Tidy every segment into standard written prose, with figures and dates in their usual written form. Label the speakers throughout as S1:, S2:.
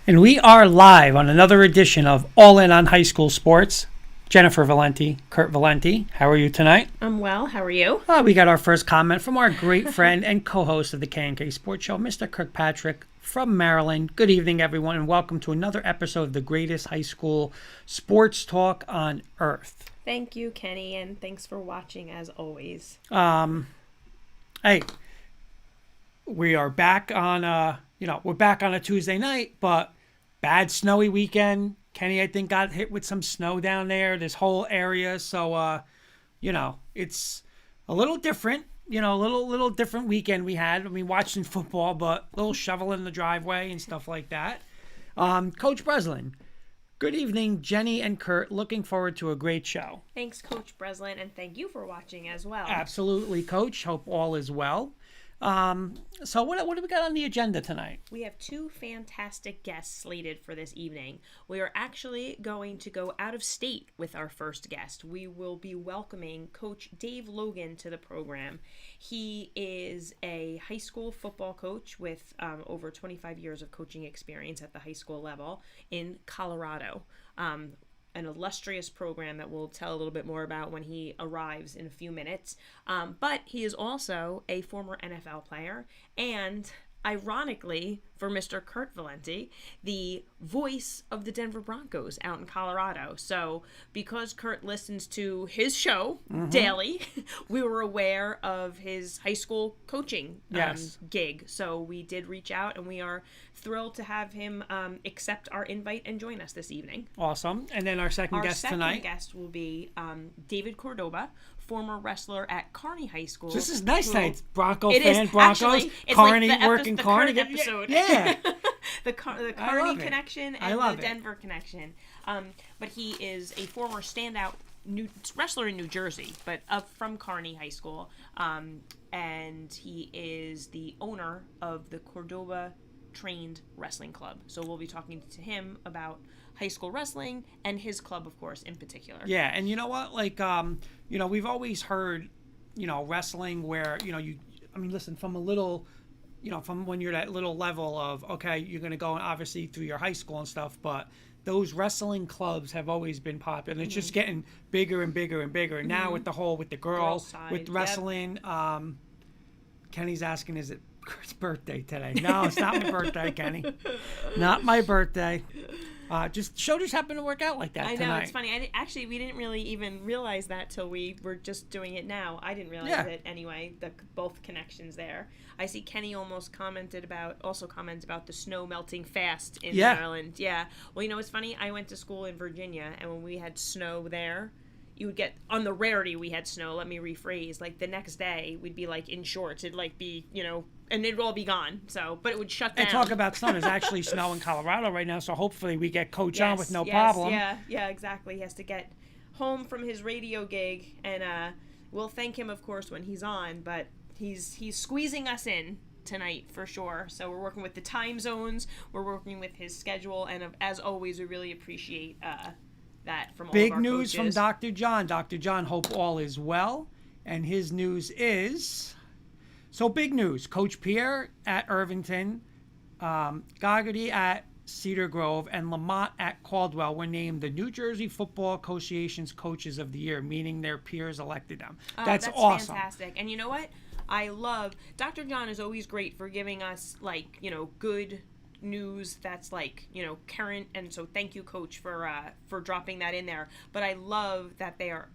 S1: And we are live on another edition of All In on High School Sports. Jennifer Valenti, Kurt Valenti, how are you tonight?
S2: I'm well. How are you?
S1: We got our first comment from our great friend and co-host of the K&K Sports Show, Mr. Kirkpatrick from Maryland. Good evening, everyone, and welcome to another episode of the greatest high school sports talk on earth.
S2: Thank you, Kenny, and thanks for watching as always.
S1: Hey, we are back on we're back on a Tuesday night, but bad snowy weekend. Kenny, I think, got hit with some snow down there, this whole area. So, it's a little different, a little different weekend we had. I mean, watching football, but a little shovel in the driveway and stuff like that. Coach Breslin, good evening, Jenny and Kurt. Looking forward to a great show.
S2: Thanks, Coach Breslin, and thank you for watching as well.
S1: Absolutely, Coach. Hope all is well. So what do we got on the agenda tonight?
S2: We have two fantastic guests slated for this evening. We are actually going to go out of state with our first guest. We will be welcoming Coach Dave Logan to the program. He is a high school football coach with over 25 years of coaching experience at the high school level in Colorado. An illustrious program that we'll tell a little bit more about when he arrives in a few minutes. But he is also a former NFL player and, ironically, for Mr. Kurt Valenti, the voice of the Denver Broncos out in Colorado. So because Kurt listens to his show daily, we were aware of his high school coaching gig. So we did reach out, and we are thrilled to have him accept our invite and join us this evening.
S1: Awesome. And then our second guest tonight.
S2: Our second guest will be David Cordoba, former wrestler at Kearney High School.
S1: This is nice night. Bronco
S2: it
S1: fan,
S2: is,
S1: Broncos,
S2: actually, it's
S1: Kearney,
S2: like the
S1: working Kearney.
S2: episode.
S1: Yeah.
S2: the Kearney connection and the Denver connection. But he is a former standout wrestler in New Jersey, but from Kearney High School. And he is the owner of the Cordoba Trained Wrestling Club. So we'll be talking to him about high school wrestling and his club, of course, in particular.
S1: Yeah, and you know what? Like, we've always heard, wrestling where, listen, from a little, from when you're at that little level of, okay, you're going to go obviously through your high school and stuff, but those wrestling clubs have always been popular. And it's just getting bigger and bigger and bigger. And now with the girls
S2: side,
S1: with wrestling, Kenny's asking, is it Kurt's birthday today? No, it's not my birthday, Kenny. Not my birthday. Show just happened to work out like that tonight.
S2: I know, it's funny. We didn't really even realize that till we were just doing it now. I didn't realize it anyway, both connections there. I see Kenny also commented about the snow melting fast in Maryland. Yeah. Well, it's funny. I went to school in Virginia, and when we had snow there, you would get, on the rarity we had snow, let me rephrase, like the next day we'd be like in shorts. It'd like be, and it'd all be gone. So, but it would shut down.
S1: And talk about snow. There's actually snow in Colorado right now, so hopefully we get Coach on with no problem.
S2: Yeah, exactly. He has to get home from his radio gig, and we'll thank him, of course, when he's on, but he's squeezing us in tonight for sure. So we're working with the time zones, we're working with his schedule, and as always, we really appreciate that from all
S1: Big
S2: of our
S1: news
S2: coaches.
S1: from Dr. John. Dr. John, hope all is well. And his news is, so big news. Coach Pierre at Irvington, Gogarty at Cedar Grove, and Lamont at Caldwell were named the New Jersey Football Association's Coaches of the Year, meaning their peers elected them. That's awesome.
S2: Fantastic. And you know what? I love, Dr. John is always great for giving us, good news that's current, and so thank you, Coach, for dropping that in there. But I love that they are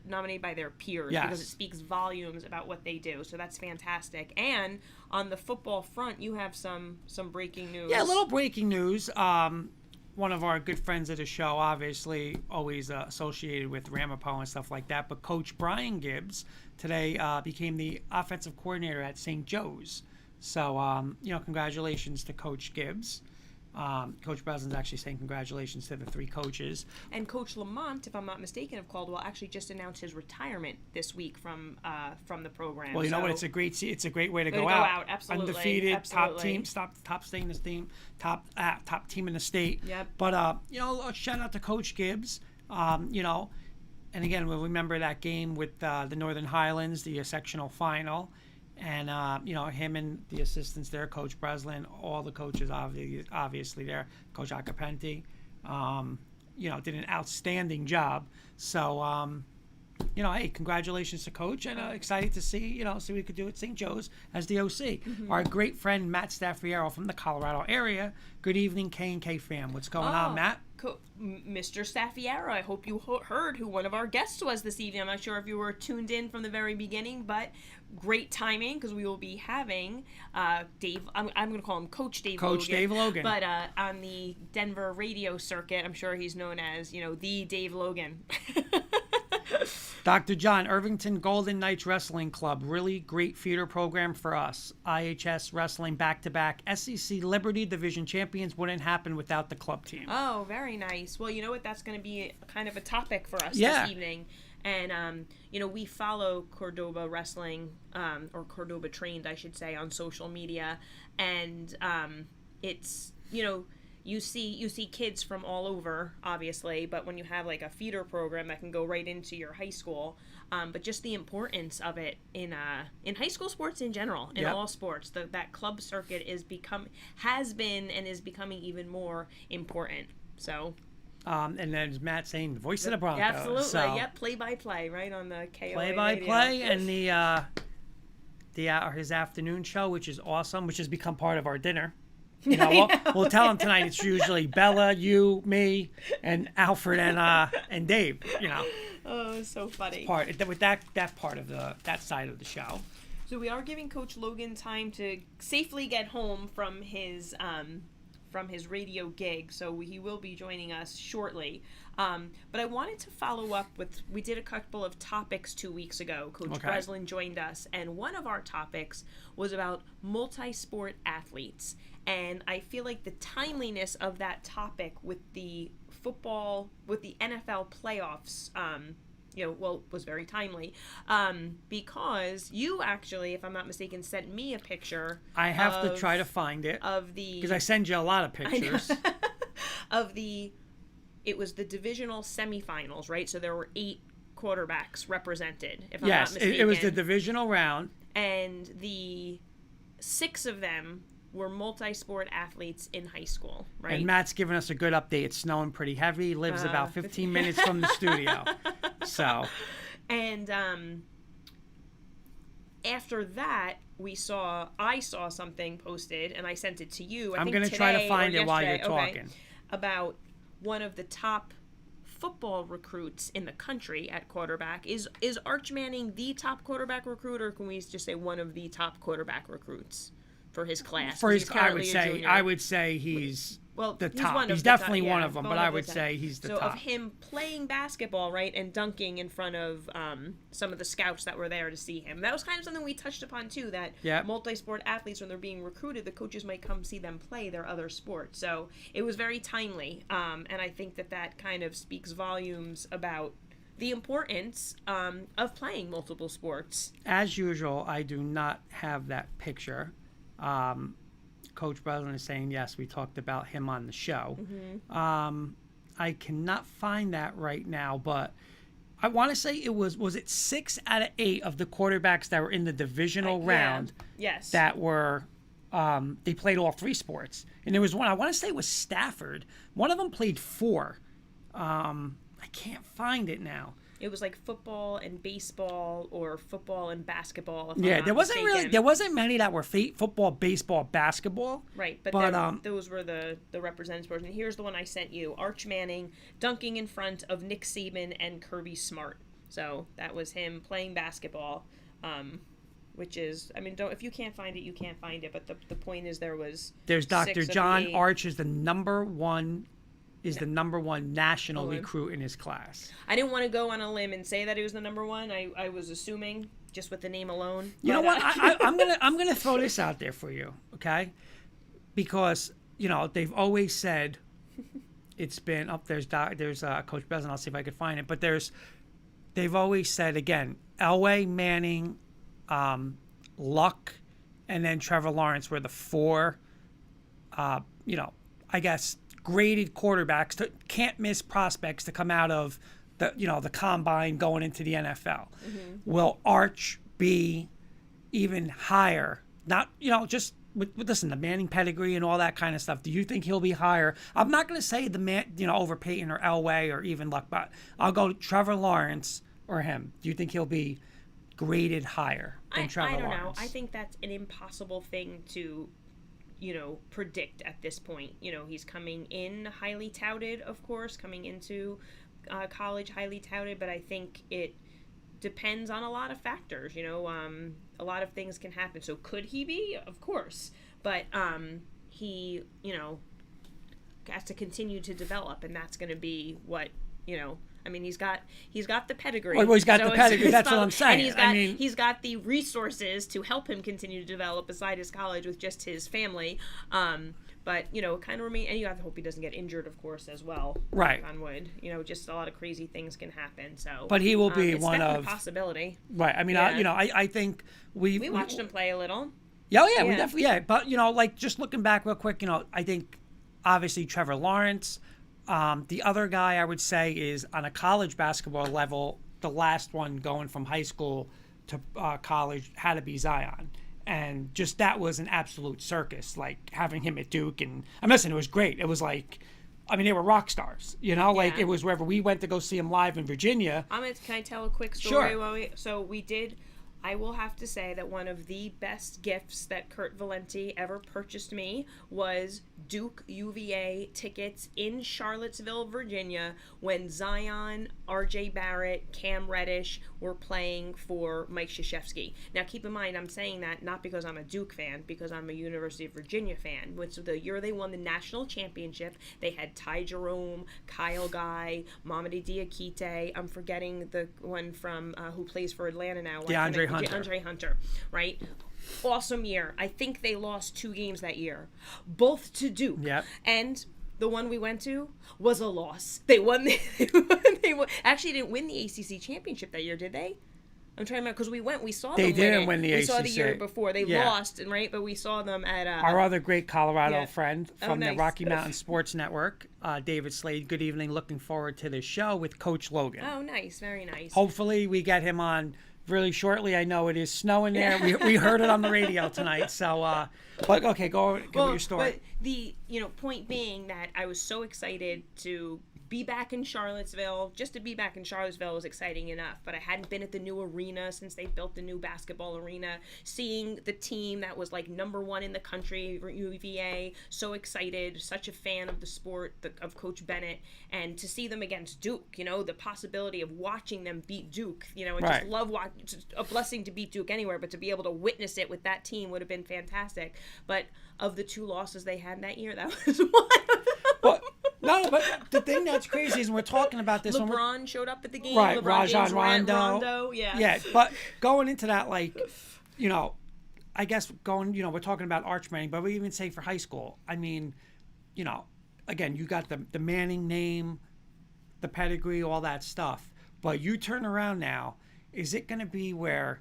S2: nominated by their peers because it speaks volumes about what they do. So that's fantastic. And on the football front, you have some breaking news.
S1: Yeah, a little breaking news. One of our good friends at the show, obviously always associated with Ramapo and stuff like that, but Coach Brian Gibbs today became the offensive coordinator at St. Joe's. So, congratulations to Coach Gibbs. Coach Breslin's actually saying congratulations to the three coaches.
S2: And Coach Lamont, if I'm not mistaken, of Caldwell, actually just announced his retirement this week from the program.
S1: Well, you know what? It's a great way to go out.
S2: Absolutely.
S1: Undefeated,
S2: Absolutely.
S1: top staying this team, top team in the state.
S2: Yep.
S1: But a shout out to Coach Gibbs. And again, we'll remember that game with the Northern Highlands, the sectional final. And him and the assistants there, Coach Breslin, all the coaches obviously there, Coach Acapenti, did an outstanding job. So hey, congratulations to Coach, and excited to see what we could do at St. Joe's as the OC. Our great friend Matt Staffiero from the Colorado area. Good evening, K&K fam. What's going on, Matt?
S2: Mr. Staffiero, I hope you heard who one of our guests was this evening. I'm not sure if you were tuned in from the very beginning, but great timing because we will be having Dave. I'm going to call him Coach Dave Logan.
S1: Coach Dave Logan.
S2: But on the Denver radio circuit, I'm sure he's known as, the Dave Logan.
S1: Dr. John, Irvington Golden Knights Wrestling Club, really great feeder program for us. IHS Wrestling back-to-back. SEC Liberty Division champions wouldn't happen without the club team.
S2: Oh, very nice. Well, you know what? That's going to be kind of a topic for us
S1: this
S2: evening. And, we follow Cordoba Wrestling, or Cordoba Trained, I should say, on social media. And it's, you see kids from all over, obviously, but when you have like a feeder program that can go right into your high school, but just the importance of it in high school sports in general, in all sports, that club circuit has been and is becoming even more important. So.
S1: And then as Matt saying, the voice of the Broncos.
S2: Absolutely,
S1: so,
S2: yep, play-by-play, right on the KOA
S1: play-by-play, and his afternoon show, which is awesome, which has become part of our dinner. We'll tell him tonight. It's usually Bella, you, me, and Alfred and Dave.
S2: Oh, it's so funny.
S1: With that part of that side of the show.
S2: So we are giving Coach Logan time to safely get home from his radio gig. So he will be joining us shortly. But I wanted to follow up we did a couple of topics 2 weeks ago. Coach Breslin joined us, and one of our topics was about multi-sport athletes. And I feel like the timeliness of that topic with the NFL playoffs, was very timely. Because you actually, if I'm not mistaken, sent me a picture.
S1: I have to try to find it. Because I send you a lot of pictures.
S2: It was the divisional semifinals, right? So there were 8 quarterbacks represented, if I'm not mistaken.
S1: Yes, it was the divisional round.
S2: And the 6 of them were multi-sport athletes in high school, right?
S1: And Matt's giving us a good update. It's snowing pretty heavy. Lives about 15 minutes from the studio. So.
S2: And after that, I saw something posted, and I sent it to you.
S1: I'm going to try to find it while you're talking.
S2: About one of the top football recruits in the country at quarterback. Is Arch Manning the top quarterback recruit, or can we just say one of the top quarterback recruits for his class?
S1: I would say he's the top. He's definitely one of them, but I would say he's the top.
S2: So of him playing basketball, right, and dunking in front of some of the scouts that were there to see him. That was kind of something we touched upon too, that multi-sport athletes, when they're being recruited, the coaches might come see them play their other sports. So it was very timely, and I think that kind of speaks volumes about the importance of playing multiple sports.
S1: As usual, I do not have that picture. Coach Breslin is saying, yes, we talked about him on the show. Mm-hmm. I cannot find that right now, but I want to say it was it 6 out of 8 of the quarterbacks that were in the divisional round that were, they played all 3 sports. And there was one, I want to say it was Stafford. One of them played 4. I can't find it now.
S2: It was like football and baseball, or football and basketball.
S1: There wasn't many that were football, baseball, basketball.
S2: Right, but those were the representative sports. And here's the one I sent you: Arch Manning dunking in front of Nick Saban and Kirby Smart. So that was him playing basketball, which is, if you can't find it, you can't find it. But the point is, there's
S1: Dr. John Arch is the number one national recruit in his class.
S2: I didn't want to go on a limb and say that he was the number one. I was assuming just with the name alone.
S1: You know what? I'm gonna throw this out there for you, okay? Because they've always said it's been up. There's Coach Breslin. I'll see if I can find it. But they've always said, again, Elway, Manning, Luck, and then Trevor Lawrence were the 4. I guess, graded quarterbacks, can't miss prospects to come out of the combine going into the NFL. Mm-hmm. Will Arch be even higher? Not, just listen, the Manning pedigree and all that kind of stuff. Do you think he'll be higher? I'm not going to say the man, over Peyton or Elway or even Luck, but I'll go Trevor Lawrence or him. Do you think he'll be graded higher than Trevor
S2: I don't
S1: Lawrence?
S2: know. I think that's an impossible thing to predict at this point. He's coming in highly touted, of course, coming into college highly touted, but I think it depends on a lot of factors. A lot of things can happen. So could he be? Of course, but he has to continue to develop, and that's going to be what. I mean, he's got the pedigree.
S1: Well, he's got the pedigree. That's what I'm saying.
S2: And he's got the resources to help him continue to develop beside his college with just his family. But kind of remain, and you have to hope he doesn't get injured, of course, as well.
S1: Right.
S2: On wood, just a lot of crazy things can happen. So,
S1: but he will be
S2: it's
S1: one
S2: definitely
S1: of
S2: a possibility.
S1: Right. I mean,
S2: Yeah.
S1: I think we
S2: watched him play a little.
S1: Yeah, oh yeah, we definitely But just looking back real quick, I think obviously Trevor Lawrence. The other guy I would say is on a college basketball level, the last one going from high school to college had to be Zion. And just that was an absolute circus, like having him at Duke. And I'm listening, it was great. It was like, they were rock stars, like it was wherever we went to go see him live in Virginia.
S2: Can I tell a quick story?
S1: Sure.
S2: We did. I will have to say that one of the best gifts that Kurt Valenti ever purchased me was Duke UVA tickets in Charlottesville, Virginia, when Zion, RJ Barrett, Cam Reddish were playing for Mike Krzyzewski. Now, keep in mind, I'm saying that not because I'm a Duke fan, because I'm a University of Virginia fan. Which the year they won the national championship, they had Ty Jerome, Kyle Guy, Mamadi Diakite. I'm forgetting the one from who plays for Atlanta now. DeAndre Hunter, right? Awesome year. I think they lost 2 games that year, both to Duke.
S1: Yep.
S2: And the one we went to was a loss. They won. Actually didn't win the ACC championship that year, did they? I'm trying to remember because we saw them.
S1: They didn't win the ACC.
S2: We saw the year before. They lost, right? But we saw them at
S1: our other great Colorado friend from
S2: nice.
S1: the Rocky Mountain Sports Network, David Slade. Good evening. Looking forward to this show with Coach Logan.
S2: Oh, nice, very nice.
S1: Hopefully, we get him on really shortly. I know it is snowing there. We heard it on the radio tonight. So, but okay, go with your story.
S2: But the point being that I was so excited to be back in Charlottesville. Just to be back in Charlottesville was exciting enough, but I hadn't been at the new arena since they built the new basketball arena. Seeing the team that was like #1 in the country, UVA, so excited, such a fan of the sport, of Coach Bennett, and to see them against Duke, the possibility of watching them beat Duke, and just love watching. It's a blessing to beat Duke anywhere, but to be able to witness it with that team would have been fantastic. But of the 2 losses they had that year, that was one of them.
S1: But the thing that's crazy is when we're talking about this,
S2: LeBron showed up at the game.
S1: Right,
S2: LeBron James,
S1: Rondo.
S2: Yeah,
S1: but going into that, I guess we're talking about Arch Manning, but we even say for high school. I mean, again, you got the Manning name, the pedigree, all that stuff. But you turn around now, is it going to be where,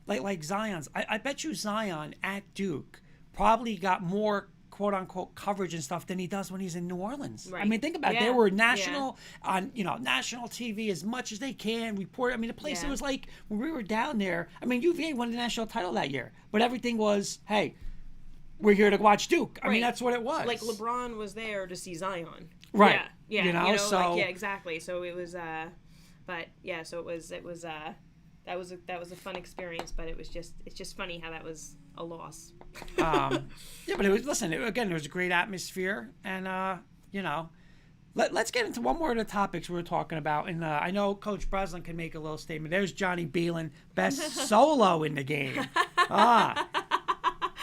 S1: like Zion's? I bet you Zion at Duke probably got more quote unquote coverage and stuff than he does when he's in New Orleans.
S2: Right.
S1: I mean, think about it. They were national on national TV as much as they can report. I mean, the place it was like when we were down there. I mean, UVA won the national title that year, but everything was, hey, we're here to watch Duke. I mean, that's what it was.
S2: Like LeBron was there to see Zion.
S1: Right.
S2: Yeah.
S1: So
S2: exactly. So it was but yeah, so it was that was a fun experience, but it's just funny how that was a loss.
S1: But it was, it was a great atmosphere, and let's get into one more of the topics we were talking about. And I know Coach Breslin can make a little statement. There's Johnny Beelan, best solo in the game.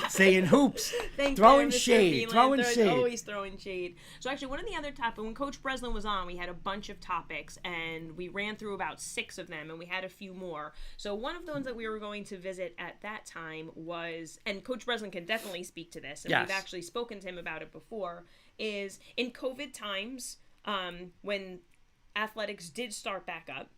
S1: Saying hoops, throwing shade.
S2: Always throwing shade. So actually, one of the other topics, when Coach Breslin was on, we had a bunch of topics, and we ran through about 6 of them, and we had a few more. So one of the ones that we were going to visit at that time was, and Coach Breslin can definitely speak to this, and we've actually spoken to him about it before, is in COVID times, when athletics did start back up,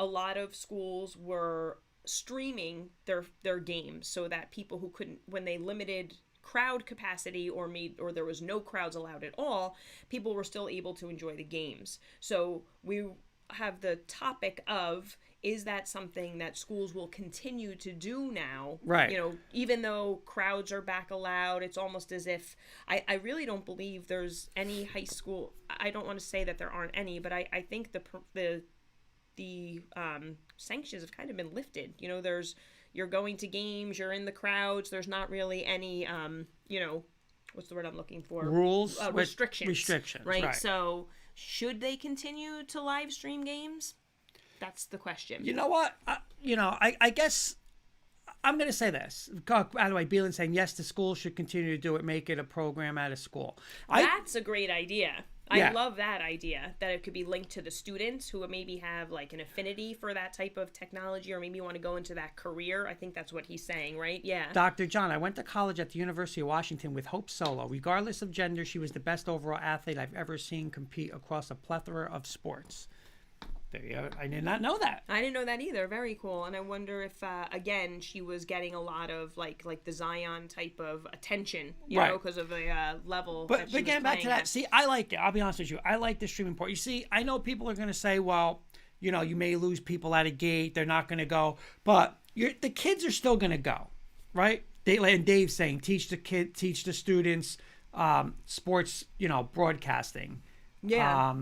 S2: a lot of schools were streaming their games so that people who couldn't, when they limited crowd capacity or there was no crowds allowed at all, people were still able to enjoy the games. So we have the topic of, is that something that schools will continue to do now?
S1: Right.
S2: You know, even though crowds are back allowed, it's almost as if I really don't believe there's any high school. I don't want to say that there aren't any, but I think the sanctions have kind of been lifted. You know, you're going to games, you're in the crowds. There's not really any, you know, what's the word I'm looking for?
S1: Rules,
S2: restrictions.
S1: Restrictions,
S2: right? So should they continue to live stream games? That's the question.
S1: You know what? I guess I'm going to say this. By the way, Beelan saying yes, the school should continue to do it, make it a program at a school.
S2: That's a great idea.
S1: Yeah.
S2: I love that idea, that it could be linked to the students who maybe have like an affinity for that type of technology, or maybe want to go into that career. I think that's what he's saying, right? Yeah.
S1: Dr. John, I went to college at the University of Washington with Hope Solo. Regardless of gender, she was the best overall athlete I've ever seen compete across a plethora of sports. There you go. I did not know that.
S2: I didn't know that either. Very cool. And I wonder if, again, she was getting a lot of like the Zion type of attention, you know, because of the level.
S1: But getting back to that, see, I like it. I'll be honest with you. I like the streaming part. You see, I know people are going to say, well, you know, you may lose people at a gate. They're not going to go. But the kids are still going to go, right? And Dave's saying, teach the students sports, you know, broadcasting.
S2: Yeah.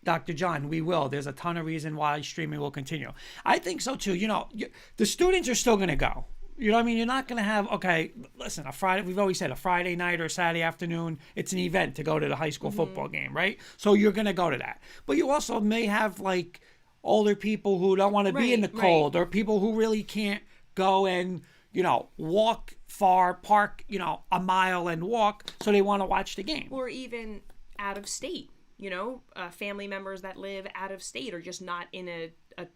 S1: Dr. John, we will. There's a ton of reason why streaming will continue. I think so too. You know, the students are still going to go. You know what I mean? You're not going to have, okay, listen, we've always said a Friday night or a Saturday afternoon, it's an event to go to the high school football game, right? So you're going to go to that. But you also may have like older people who don't want to be in the cold, or people who really can't go and, you know, walk far, park, you know, a mile and walk, so they want to watch the game.
S2: Or even out of state. You know, family members that live out of state are just not in I'm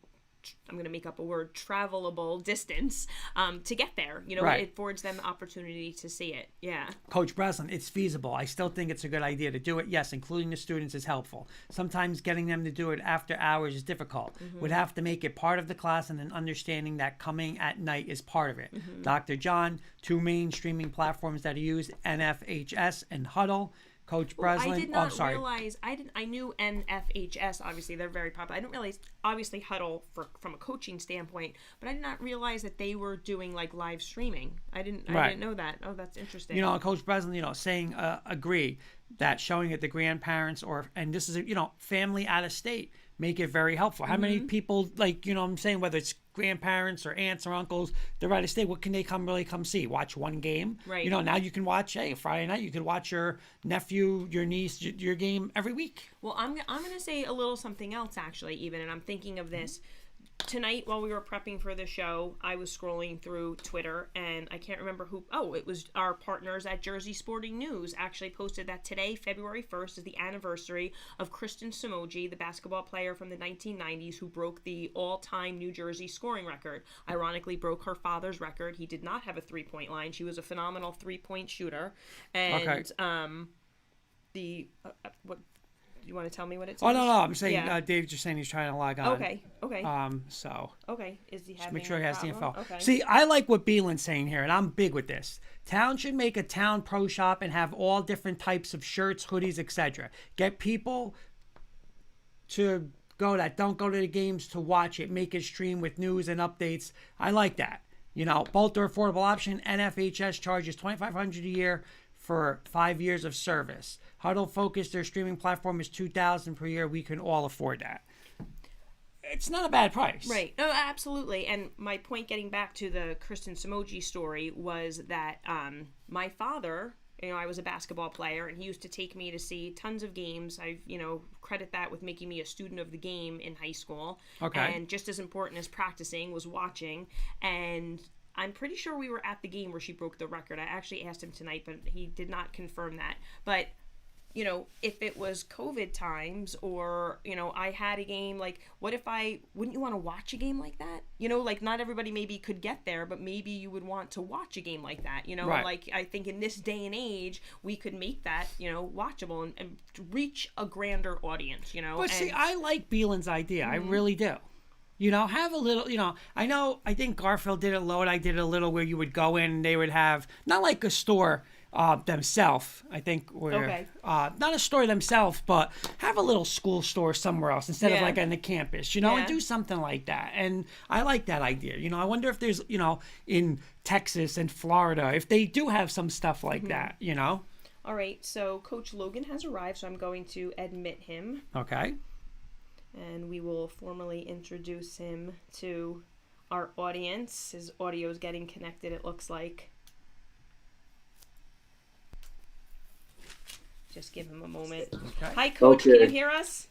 S2: going to make up a word, travelable distance to get there. You know, it affords them the opportunity to see it. Yeah.
S1: Coach Breslin, it's feasible. I still think it's a good idea to do it. Yes, including the students is helpful. Sometimes getting them to do it after hours is difficult. Would have to make it part of the class, and then understanding that coming at night is part of it. Dr. John, 2 main streaming platforms that are used, NFHS and Huddle. Coach Breslin.
S2: I did not realize. I knew NFHS. Obviously, they're very popular. I didn't realize. Obviously, Huddle from a coaching standpoint, but I did not realize that they were doing like live streaming. I didn't know that. Oh, that's interesting.
S1: You know, Coach Breslin, you know, saying agree that showing it to grandparents and this is family out of state, make it very helpful. How many people, like, you know what I'm saying, whether it's grandparents or aunts or uncles, they're out of state, what can they come see? Watch one game?
S2: Right.
S1: You know, now you can watch, Friday night, you could watch your nephew, your niece, your game every week.
S2: Well, I'm going to say a little something else, actually, even, and I'm thinking of this. Tonight, while we were prepping for the show, I was scrolling through Twitter, and I can't remember who. Oh, it was our partners at Jersey Sporting News actually posted that today, February 1st, is the anniversary of Kristen Samoji, the basketball player from the 1990s who broke the all-time New Jersey scoring record. Ironically, broke her father's record. He did not have a three-point line. She was a phenomenal three-point shooter. And what? You want to tell me what it says?
S1: Oh, no. I'm saying Dave's just saying he's trying to log on.
S2: Okay.
S1: Okay,
S2: is he having
S1: make sure he has
S2: problem?
S1: the info.
S2: Okay.
S1: See, I like what Beelan's saying here, and I'm big with this. Town should make a town pro shop and have all different types of shirts, hoodies, etc. Get people to don't go to the games to watch it. Make it stream with news and updates. I like that. You know, both are affordable option. NFHS charges $2,500 a year for 5 years of service. Huddle Focus, their streaming platform, is $2,000 per year. We can all afford that. It's not a bad price.
S2: Right. No, absolutely. And my point, getting back to the Kristen Samoji story, was that my father, you know, I was a basketball player, and he used to take me to see tons of games. I, credit that with making me a student of the game in high school.
S1: Okay.
S2: And just as important as practicing was watching. And I'm pretty sure we were at the game where she broke the record. I actually asked him tonight, but he did not confirm that. But, you know, if it was COVID times, or, you know, I had a game, like, wouldn't you want to watch a game like that? You know, like, not everybody maybe could get there, but maybe you would want to watch a game like that, you know?
S1: Right.
S2: Like, I think in this day and age, we could make that, watchable and reach a grander audience, you know?
S1: But see, I like Beelan's idea. I really do. You know, have a little, I think Garfield did it low, and I did it a little, where you would go in and they would have, not like a store, themselves. I think we're
S2: Okay.
S1: not a store themselves, but have a little school store somewhere else instead of
S2: Yeah.
S1: like on the campus, and
S2: Yeah.
S1: do something like that. And I like that idea. I wonder if there's, in Texas and Florida, if they do have some stuff like that,
S2: All right, so Coach Logan has arrived, so I'm going to admit him,
S1: Okay.
S2: and we will formally introduce him to our audience. His audio is getting connected, it looks like. Just give him a moment.
S1: Okay.
S2: Hi, Coach.
S3: Okay.
S2: Can you hear us?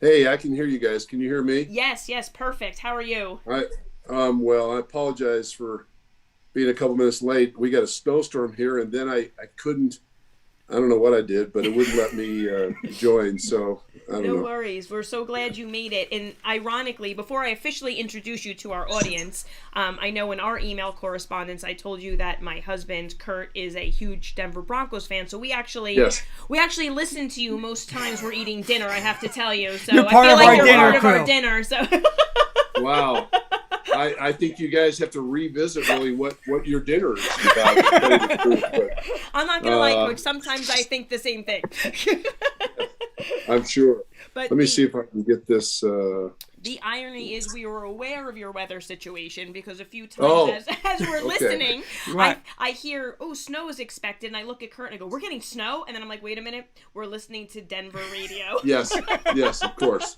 S3: Hey, I can hear you guys. Can you hear me?
S2: Yes, perfect. How are you?
S3: Well, I apologize for being a couple minutes late. We got a snowstorm here, and then I couldn't. I don't know what I did, but it wouldn't let me join. So I don't
S2: No
S3: know.
S2: worries. We're so glad you made it. And ironically, before I officially introduce you to our audience, I know in our email correspondence, I told you that my husband Kurt is a huge Denver Broncos fan. So we actually listen to you most times we're eating dinner. I have to tell you. So
S1: You're part
S2: I feel
S1: of
S2: like
S1: our
S2: you're
S1: dinner
S2: part of our
S1: crew.
S2: dinner. So
S3: Wow. I think you guys have to revisit really what your dinner is about. To tell you the truth, but,
S2: I'm not gonna lie, Coach. Sometimes I think the same thing.
S3: I'm sure.
S2: But
S3: Let me see if I can get this.
S2: the irony is we were aware of your weather situation because a few times
S3: Oh,
S2: as we're
S3: okay.
S2: listening,
S1: Right.
S2: I hear, oh, snow is expected, and I look at Kurt and I go, we're getting snow? And then I'm like, wait a minute, we're listening to Denver radio.
S3: Yes, of course.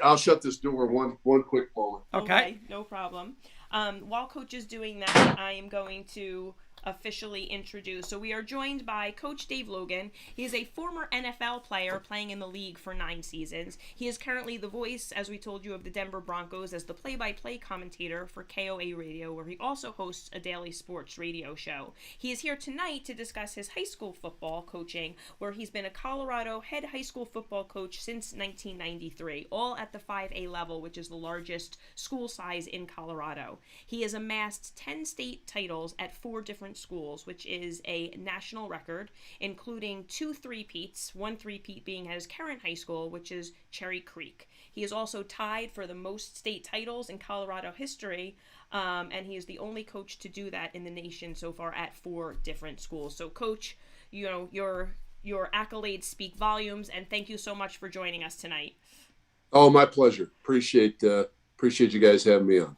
S3: I'll shut this door one quick moment.
S1: Okay.
S2: No problem. While Coach is doing that, I am going to officially introduce. So we are joined by Coach Dave Logan. He is a former NFL player playing in the league for 9 seasons. He is currently the voice, as we told you, of the Denver Broncos as the play-by-play commentator for KOA Radio, where he also hosts a daily sports radio show. He is here tonight to discuss his high school football coaching, where he's been a Colorado head high school football coach since 1993, all at the 5A level, which is the largest school size in Colorado. He has amassed 10 state titles at 4 different schools, which is a national record, including 2 three-peats, 1 three-peat being at his current high school, which is Cherry Creek. He is also tied for the most state titles in Colorado history, and he is the only coach to do that in the nation so far at 4 different schools. So, Coach, your accolades speak volumes, and thank you so much for joining us tonight.
S3: Oh, my pleasure. Appreciate you guys having me on.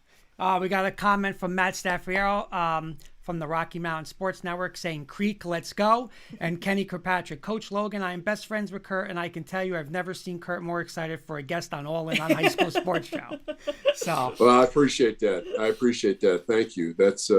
S1: We got a comment from Matt Staffiero from the Rocky Mountain Sports Network saying, Creek, let's go. And Kenny Kirkpatrick, Coach Logan, I am best friends with Kurt, and I can tell you I've never seen Kurt more excited for a guest on All In on High School Sports Show. So,
S3: Well, I appreciate that. Thank you. That's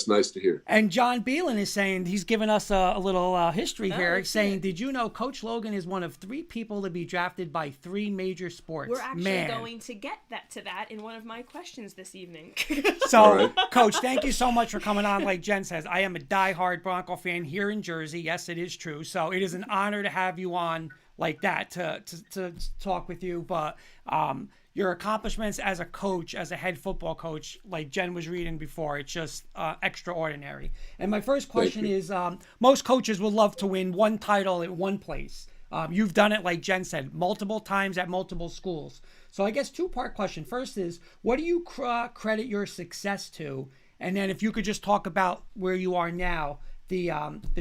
S3: nice to hear.
S1: and John Beelan is saying, he's given us a little history here,
S2: let's
S1: saying,
S2: hear it.
S1: did you know Coach Logan is one of 3 people to be drafted by 3 major sports?
S2: We're actually
S1: Man.
S2: going to get to that in one of my questions this evening.
S1: So,
S3: All right.
S1: Coach, thank you so much for coming on. Like Jen says, I am a diehard Bronco fan here in Jersey. Yes, it is true. So it is an honor to have you on like that to talk with you. But your accomplishments as a coach, as a head football coach, like Jen was reading before, it's just extraordinary. And my first question is, most coaches would love to win 1 title at 1 place. You've done it, like Jen said, multiple times at multiple schools. So I guess 2-part question. First is, what do you credit your success to? And then if you could just talk about where you are now, the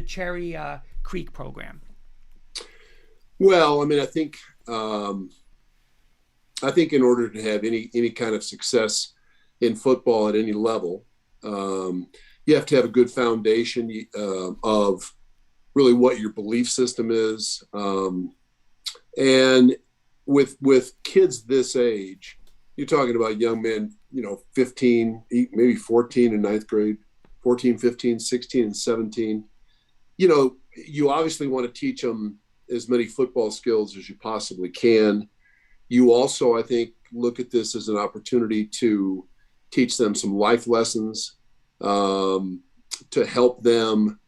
S1: Cherry Creek program.
S3: Well, I mean, I think in order to have any kind of success in football at any level, you have to have a good foundation of really what your belief system is. And with kids this age, you're talking about young men, 15, maybe 14 in 9th grade, 14, 15, 16, and 17. You obviously want to teach them as many football skills as you possibly can. You also, I think, look at this as an opportunity to teach them some life lessons, to help them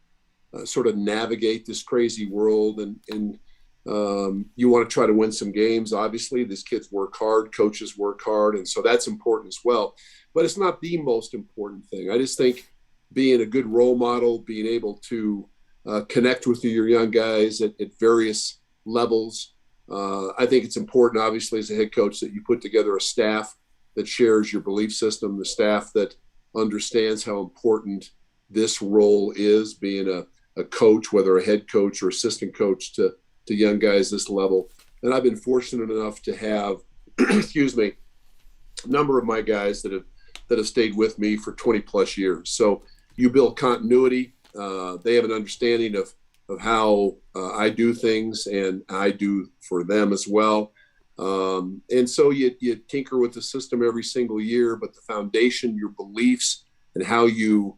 S3: sort of navigate this crazy world. And you want to try to win some games. Obviously, these kids work hard, coaches work hard, and so that's important as well. But it's not the most important thing. I just think being a good role model, being able to connect with your young guys at various levels. I think it's important, obviously, as a head coach, that you put together a staff that shares your belief system, the staff that understands how important this role is, being a coach, whether a head coach or assistant coach to young guys this level. And I've been fortunate enough to have, excuse me, a number of my guys that have stayed with me for 20 plus years. So you build continuity. They have an understanding of how I do things, and I do for them as well. And so you tinker with the system every single year, but the foundation, your beliefs, and how you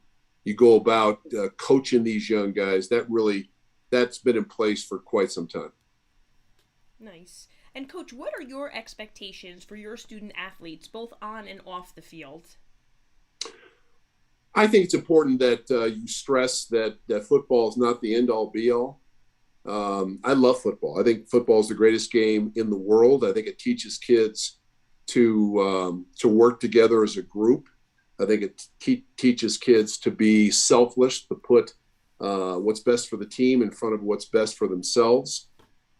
S3: go about coaching these young guys, that's been in place for quite some time.
S2: Nice. And Coach, what are your expectations for your student athletes, both on and off the field?
S3: I think it's important that you stress that football is not the end-all, be-all. I love football. I think football is the greatest game in the world. I think it teaches kids to work together as a group. I think it teaches kids to be selfless, to put what's best for the team in front of what's best for themselves.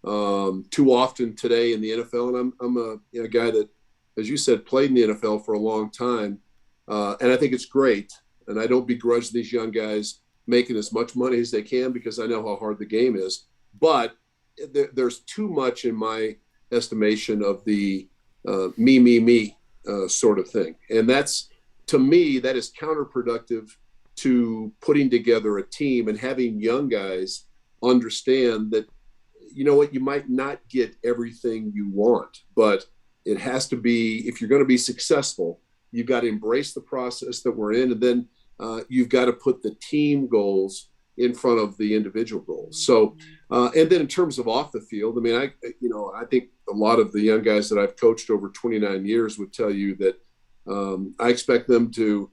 S3: Too often today in the NFL, and I'm a guy that, as you said, played in the NFL for a long time, and I think it's great. And I don't begrudge these young guys making as much money as they can, because I know how hard the game is. But there's too much, in my estimation, of the me sort of thing. And that's, to me, that is counterproductive to putting together a team and having young guys understand that, you know what, you might not get everything you want, but it has to be, if you're going to be successful, you've got to embrace the process that we're in, and then you've got to put the team goals in front of the individual goals. So, and then in terms of off the field, I mean, I think a lot of the young guys that I've coached over 29 years would tell you that I expect them to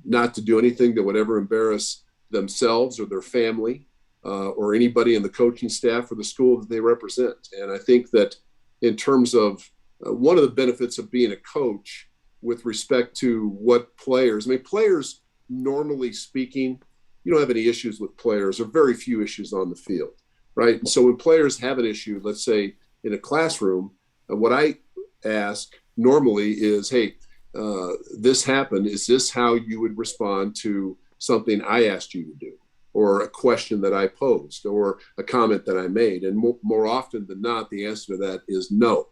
S3: not to do anything that would ever embarrass themselves or their family or anybody in the coaching staff or the school that they represent. And I think that in terms of one of the benefits of being a coach with respect to what players, I mean, players, normally speaking, you don't have any issues with players, or very few issues on the field, right? And so when players have an issue, let's say in a classroom, what I ask normally is, hey, this happened. Is this how you would respond to something I asked you to do, or a question that I posed, or a comment that I made? And more often than not, the answer to that is no.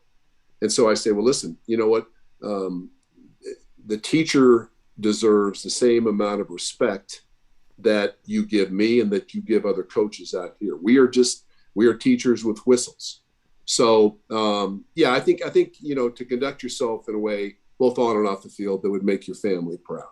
S3: And so I say, well, listen, you know what? The teacher deserves the same amount of respect that you give me and that you give other coaches out here. We are teachers with whistles. So I think, to conduct yourself in a way, both on and off the field, that would make your family proud.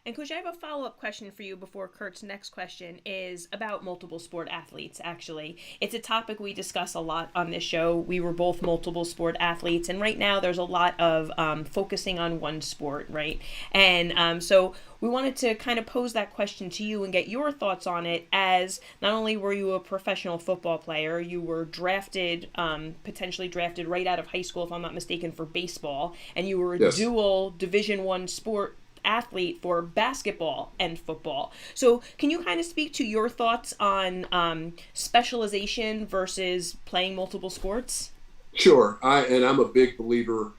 S2: And Coach, I have a follow-up question for you before Kurt's next question is about multiple sport athletes, actually. It's a topic we discuss a lot on this show. We were both multiple sport athletes, and right now there's a lot of focusing on one sport, right? And so we wanted to kind of pose that question to you and get your thoughts on it, as not only were you a professional football player, you were drafted, potentially drafted right out of high school, if I'm not mistaken, for baseball, and you were a dual Division I sport athlete for basketball and football. So can you kind of speak to your thoughts on specialization versus playing multiple sports?
S3: Sure. I'm a big believer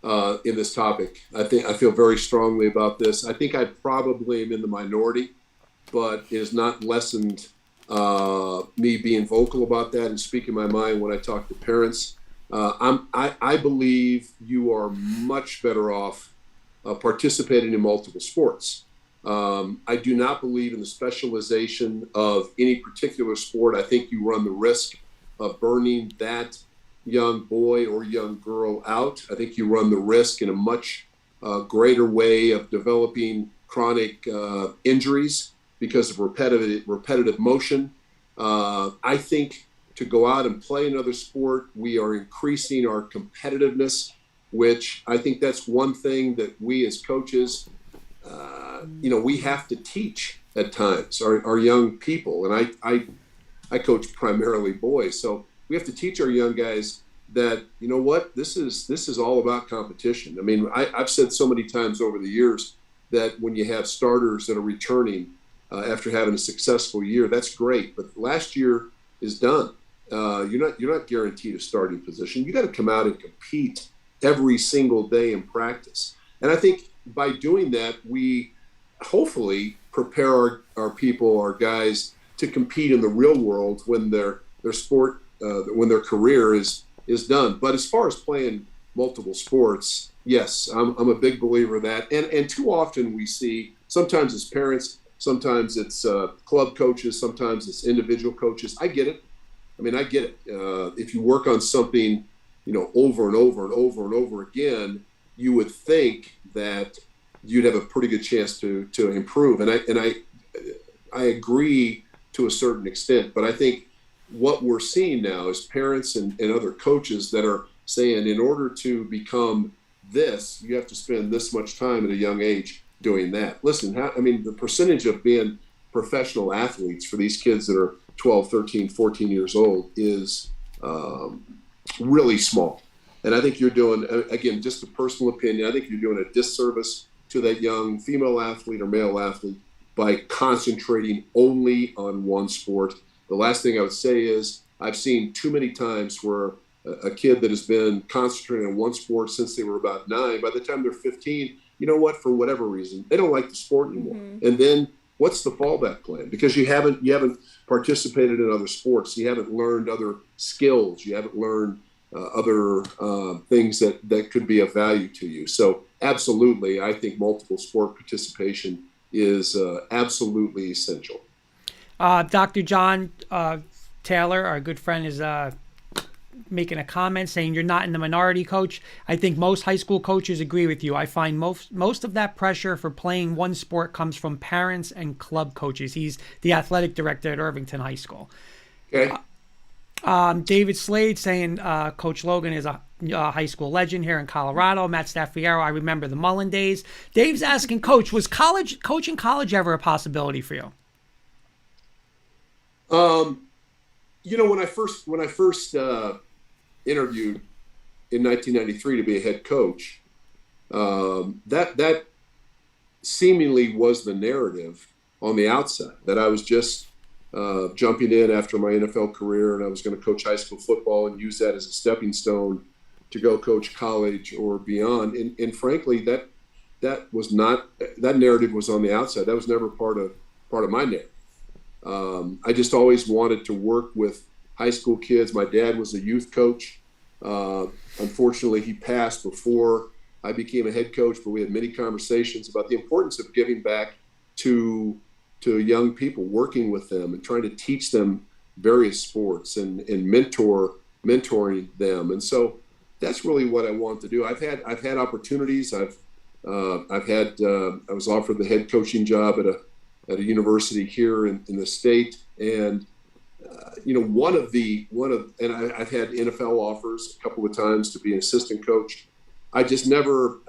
S3: in this topic. I feel very strongly about this. I think I probably am in the minority, but it has not lessened me being vocal about that and speaking my mind when I talk to parents. I believe you are much better off participating in multiple sports. I do not believe in the specialization of any particular sport. I think you run the risk of burning that young boy or young girl out. I think you run the risk in a much greater way of developing chronic injuries because of repetitive motion. I think to go out and play another sport, we are increasing our competitiveness, which I think that's one thing that we as coaches, we have to teach at times our young people. And I coach primarily boys, so we have to teach our young guys that, you know what, this is all about competition. I mean, I've said so many times over the years that when you have starters that are returning after having a successful year, that's great. But last year is done. You're not guaranteed a starting position. You got to come out and compete every single day in practice. And I think by doing that, we hopefully prepare our people, our guys, to compete in the real world when their sport, when their career is done. But as far as playing multiple sports, yes, I'm a big believer of that. And too often we see, sometimes it's parents, sometimes it's club coaches, sometimes it's individual coaches. I get it. I mean, I get it. If you work on something, over and over and over and over again, you would think that you'd have a pretty good chance to improve. And I agree to a certain extent, but I think what we're seeing now is parents and other coaches that are saying, in order to become this, you have to spend this much time at a young age doing that. Listen, the percentage of being professional athletes for these kids that are 12, 13, 14 years old is really small. And I think you're doing, again, just a personal opinion, I think you're doing a disservice to that young female athlete or male athlete by concentrating only on one sport. The last thing I would say is I've seen too many times where a kid that has been concentrating on one sport since they were about 9, by the time they're 15, for whatever reason, they don't like the sport anymore. Mm-hmm. And then what's the fallback plan? Because you haven't participated in other sports. You haven't learned other skills. You haven't learned other things that could be of value to you. So absolutely, I think multiple sport participation is absolutely essential.
S1: Dr. John Taylor, our good friend, is making a comment saying you're not in the minority, Coach. I think most high school coaches agree with you. I find most of that pressure for playing one sport comes from parents and club coaches. He's the athletic director at Irvington High School.
S3: Okay.
S1: David Slade saying Coach Logan is a high school legend here in Colorado. Matt Staffiero, I remember the Mullen days. Dave's asking, Coach, was coaching college ever a possibility for you?
S3: When I first interviewed in 1993 to be a head coach, that seemingly was the narrative on the outset, that I was just jumping in after my NFL career and I was going to coach high school football and use that as a stepping stone to go coach college or beyond. And frankly, that was not, that narrative was on the outside. That was never part of my narrative. I just always wanted to work with high school kids. My dad was a youth coach. Unfortunately, he passed before I became a head coach, but we had many conversations about the importance of giving back to young people, working with them and trying to teach them various sports and mentoring them. And so that's really what I want to do. I've had opportunities. I was offered the head coaching job at a university here in the state. And, I've had NFL offers a couple of times to be an assistant coach. I just never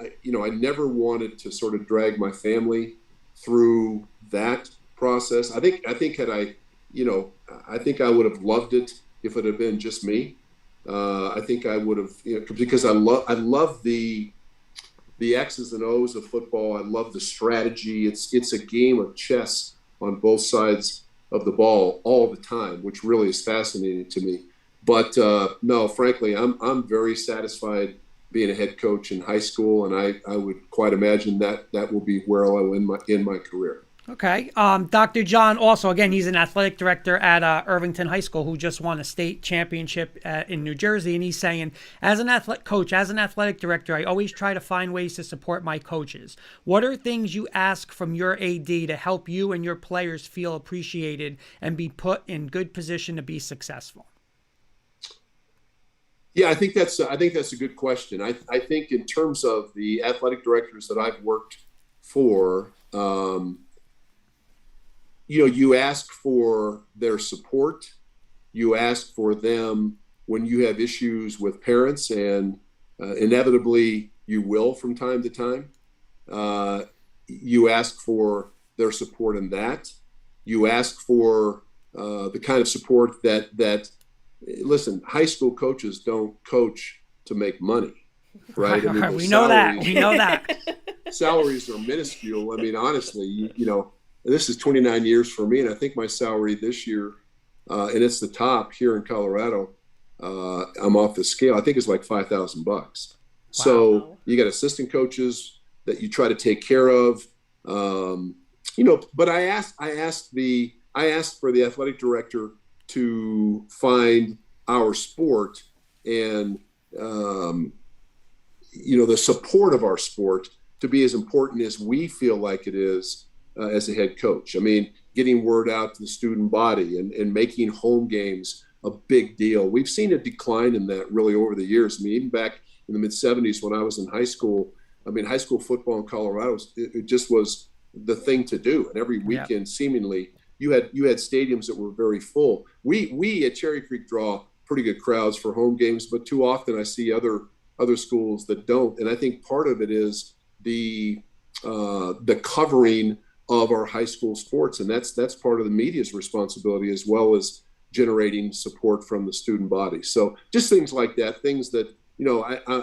S3: wanted to sort of drag my family through that process. I think I would have loved it if it had been just me. I think I would have, because I love the X's and O's of football. I love the strategy. It's a game of chess on both sides of the ball all the time, which really is fascinating to me. But no, frankly, I'm very satisfied being a head coach in high school, and I would quite imagine that will be where I'll end my career.
S1: Okay. Dr. John, also, again, he's an athletic director at Irvington High School who just won a state championship in New Jersey. And he's saying, as an athletic director, I always try to find ways to support my coaches. What are things you ask from your AD to help you and your players feel appreciated and be put in good position to be successful?
S3: Yeah, I think that's a good question. I think in terms of the athletic directors that I've worked for, you ask for their support. You ask for them when you have issues with parents, and inevitably you will from time to time. You ask for their support in that. You ask for the kind of support that listen, high school coaches don't coach to make money, right? I mean,
S1: we know that.
S3: Salaries are minuscule. I mean, honestly, this is 29 years for me, and I think my salary this year, and it's the top here in Colorado. I'm off the scale. I think it's like $5,000. Wow. So you got assistant coaches that you try to take care of. But I asked for the athletic director to find our sport and the support of our sport to be as important as we feel like it is as a head coach. I mean, getting word out to the student body and making home games a big deal. We've seen a decline in that really over the years. I mean, even back in the mid-'70s when I was in high school, high school football in Colorado, it just was the thing to do. And every weekend, seemingly, you had stadiums that were very full. We at Cherry Creek draw pretty good crowds for home games, but too often I see other schools that don't. And I think part of it is the covering of our high school sports, and that's part of the media's responsibility, as well as generating support from the student body. So just things like that, things that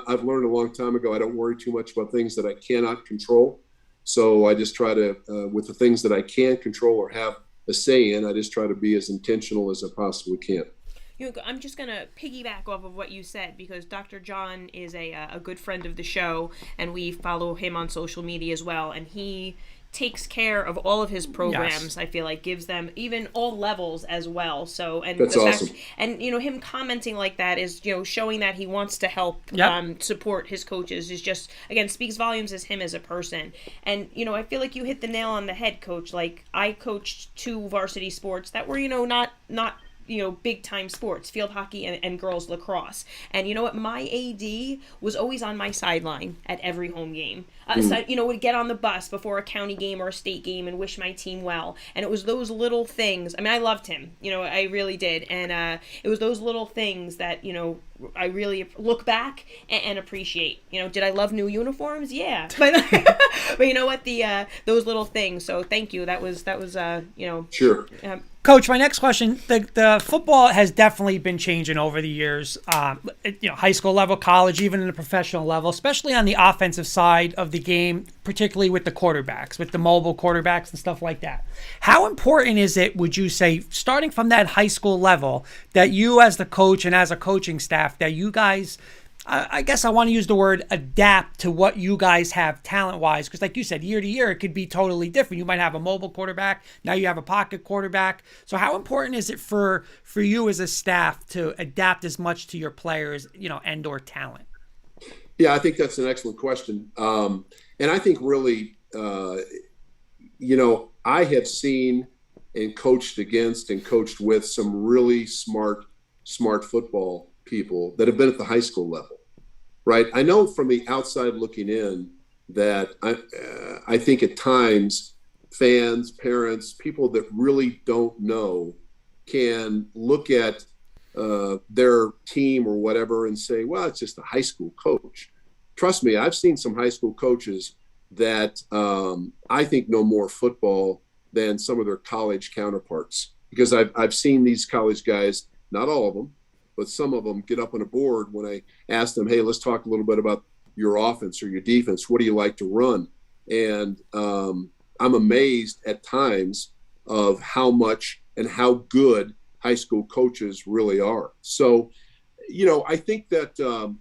S3: I've learned a long time ago. I don't worry too much about things that I cannot control. So I just try to, with the things that I can control or have a say in, I just try to be as intentional as I possibly can.
S2: I'm just going to piggyback off of what you said, because Dr. John is a good friend of the show, and we follow him on social media as well, and he takes care of all of his programs. Yes. I feel like gives them even all levels as well. So, and
S3: that's awesome.
S2: And him commenting like that is showing that he wants to help support his coaches is just, again, speaks volumes as him as a person. And I feel like you hit the nail on the head, Coach. Like, I coached 2 varsity sports that were not big time sports, field hockey and girls lacrosse. And you know what? My AD was always on my sideline at every home game. So, would get on the bus before a county game or a state game and wish my team well. And it was those little things. I mean, I loved him. I really did. And it was those little things that, I really look back and appreciate. Did I love new uniforms? Yeah. But but you know what? Those little things. So thank you. That was
S3: Sure.
S1: Coach, my next question, the football has definitely been changing over the years, high school level, college, even in the professional level, especially on the offensive side of the game, particularly with the quarterbacks, with the mobile quarterbacks and stuff like that. How important is it, would you say, starting from that high school level, that you as the coach and as a coaching staff, that you guys, I guess I want to use the word adapt to what you guys have talent-wise, because like you said, year to year, it could be totally different. You might have a mobile quarterback. Now you have a pocket quarterback. So how important is it for you as a staff to adapt as much to your players, and or talent?
S3: Yeah, I think that's an excellent question. And I think really, I have seen and coached against and coached with some really smart football people that have been at the high school level, right? I know from the outside looking in that I think at times fans, parents, people that really don't know can look at their team or whatever and say, well, it's just a high school coach. Trust me, I've seen some high school coaches that I think know more football than some of their college counterparts, because I've seen these college guys, not all of them, but some of them get up on a board when I ask them, hey, let's talk a little bit about your offense or your defense. What do you like to run? And I'm amazed at times of how much and how good high school coaches really are. So, I think that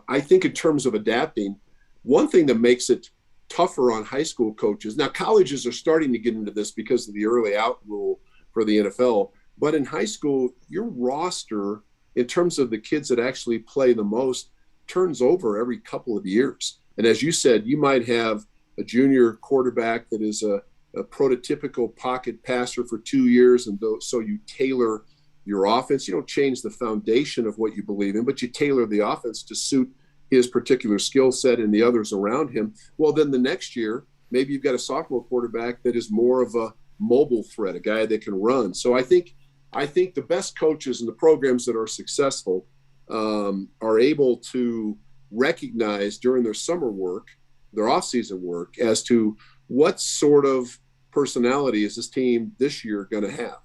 S3: I think in terms of adapting, one thing that makes it tougher on high school coaches, now colleges are starting to get into this because of the early out rule for the NFL, but in high school, your roster, in terms of the kids that actually play the most, turns over every couple of years. And as you said, you might have a junior quarterback that is a prototypical pocket passer for 2 years, and so you tailor your offense. You don't change the foundation of what you believe in, but you tailor the offense to suit his particular skill set and the others around him. Well, then the next year, maybe you've got a sophomore quarterback that is more of a mobile threat, a guy that can run. So I think the best coaches and the programs that are successful are able to recognize during their summer work, their off-season work, as to what sort of personality is this team this year going to have,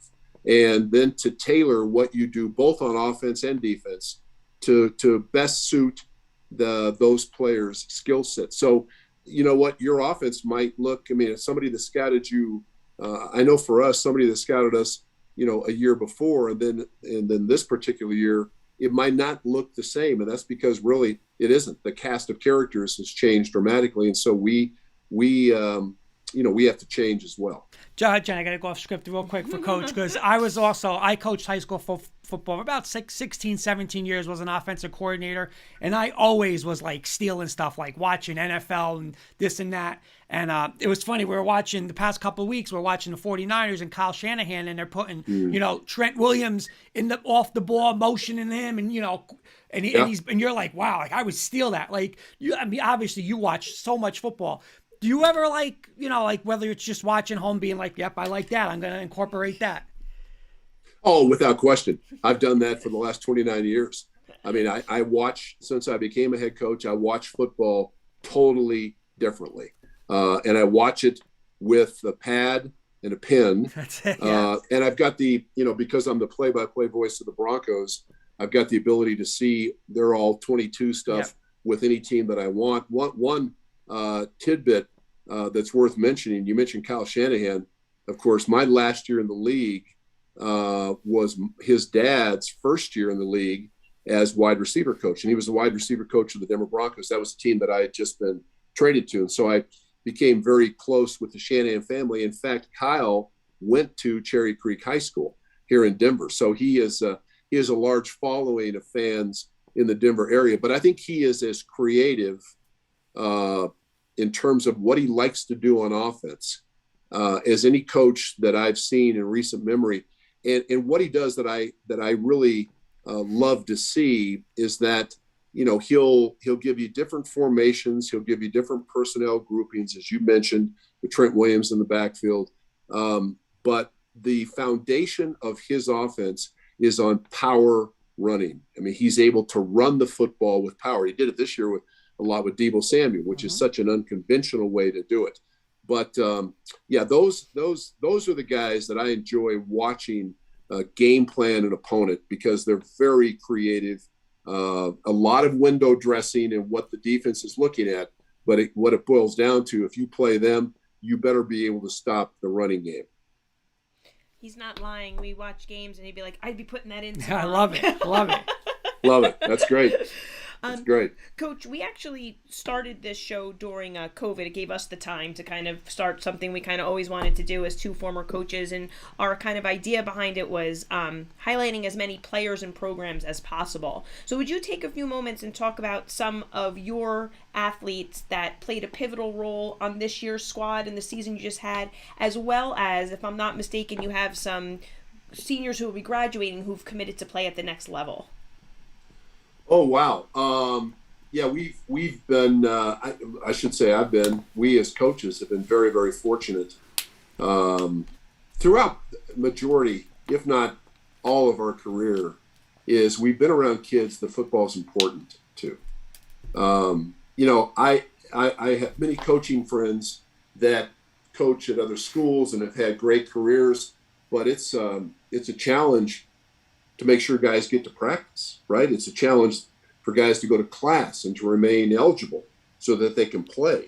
S3: and then to tailor what you do both on offense and defense to best suit those players' skill set. So, what your offense might look. I mean, somebody that scouted you, I know for us, somebody that scouted us, a year before, and then this particular year, it might not look the same, and that's because really it isn't. The cast of characters has changed dramatically, and so we we have to change as well.
S1: Jen, I got to go off script real quick for Coach, because I coached high school football for about 16, 17 years, was an offensive coordinator, and I always was like stealing stuff, like watching NFL and this and that. And it was funny, we were watching the past couple of weeks, we're watching the 49ers and Kyle Shanahan, and they're putting, Trent Williams in the off the ball, motioning him, and, and you're like, wow, like I would steal that. Like, obviously you watch so much football. Do you ever like whether it's just watching home being like, yep, I like that, I'm going to incorporate that?
S3: Oh, without question. I've done that for the last 29 years. I mean, I watch, since I became a head coach, I watch football totally differently. And I watch it with a pad and a pen.
S1: That's it, yeah.
S3: And I've got because I'm the play-by-play voice of the Broncos, I've got the ability to see their all 22 stuff with any team that I want. One tidbit that's worth mentioning, you mentioned Kyle Shanahan. Of course, my last year in the league was his dad's first year in the league as wide receiver coach. And he was the wide receiver coach of the Denver Broncos. That was the team that I had just been traded to. And so I became very close with the Shanahan family. In fact, Kyle went to Cherry Creek High School here in Denver. So he is a large following of fans in the Denver area. But I think he is as creative in terms of what he likes to do on offense as any coach that I've seen in recent memory. And what he does that I really love to see is that, he'll give you different formations. He'll give you different personnel groupings, as you mentioned, with Trent Williams in the backfield. But the foundation of his offense is on power running. I mean, he's able to run the football with power. He did it this year a lot with Deebo Samuel, which is such an unconventional way to do it. But those are the guys that I enjoy watching game plan an opponent, because they're very creative. A lot of window dressing and what the defense is looking at. But what it boils down to, if you play them, you better be able to stop the running game.
S2: He's not lying. We watch games and he'd be like, I'd be putting that in.
S1: I love it. Love it.
S3: Love it. That's great. That's great.
S2: Coach, we actually started this show during COVID. It gave us the time to kind of start something we kind of always wanted to do as two former coaches. And our kind of idea behind it was highlighting as many players and programs as possible. So would you take a few moments and talk about some of your athletes that played a pivotal role on this year's squad and the season you just had, as well as, if I'm not mistaken, you have some seniors who will be graduating who've committed to play at the next level?
S3: Oh, wow. We've been, I should say we as coaches have been very, very fortunate throughout the majority, if not all of our career, is we've been around kids that football is important to. I have many coaching friends that coach at other schools and have had great careers, but it's a challenge to make sure guys get to practice, right? It's a challenge for guys to go to class and to remain eligible so that they can play.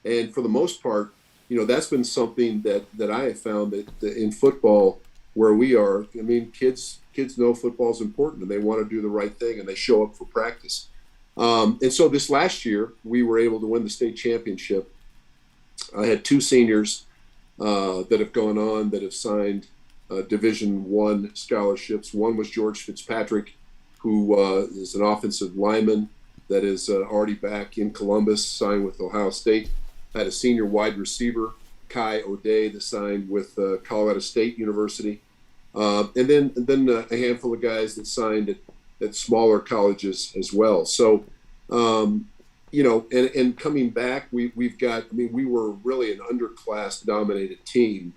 S3: And for the most part, that's been something that I have found that in football where we are, I mean, kids know football is important and they want to do the right thing and they show up for practice. And so this last year, we were able to win the state championship. I had two seniors that have gone on that have signed Division I scholarships. One was George Fitzpatrick, who is an offensive lineman that is already back in Columbus, signed with Ohio State. I had a senior wide receiver, Kai O'Day, that signed with Colorado State University. And then a handful of guys that signed at smaller colleges as well. So, and coming back, we were really an underclass dominated team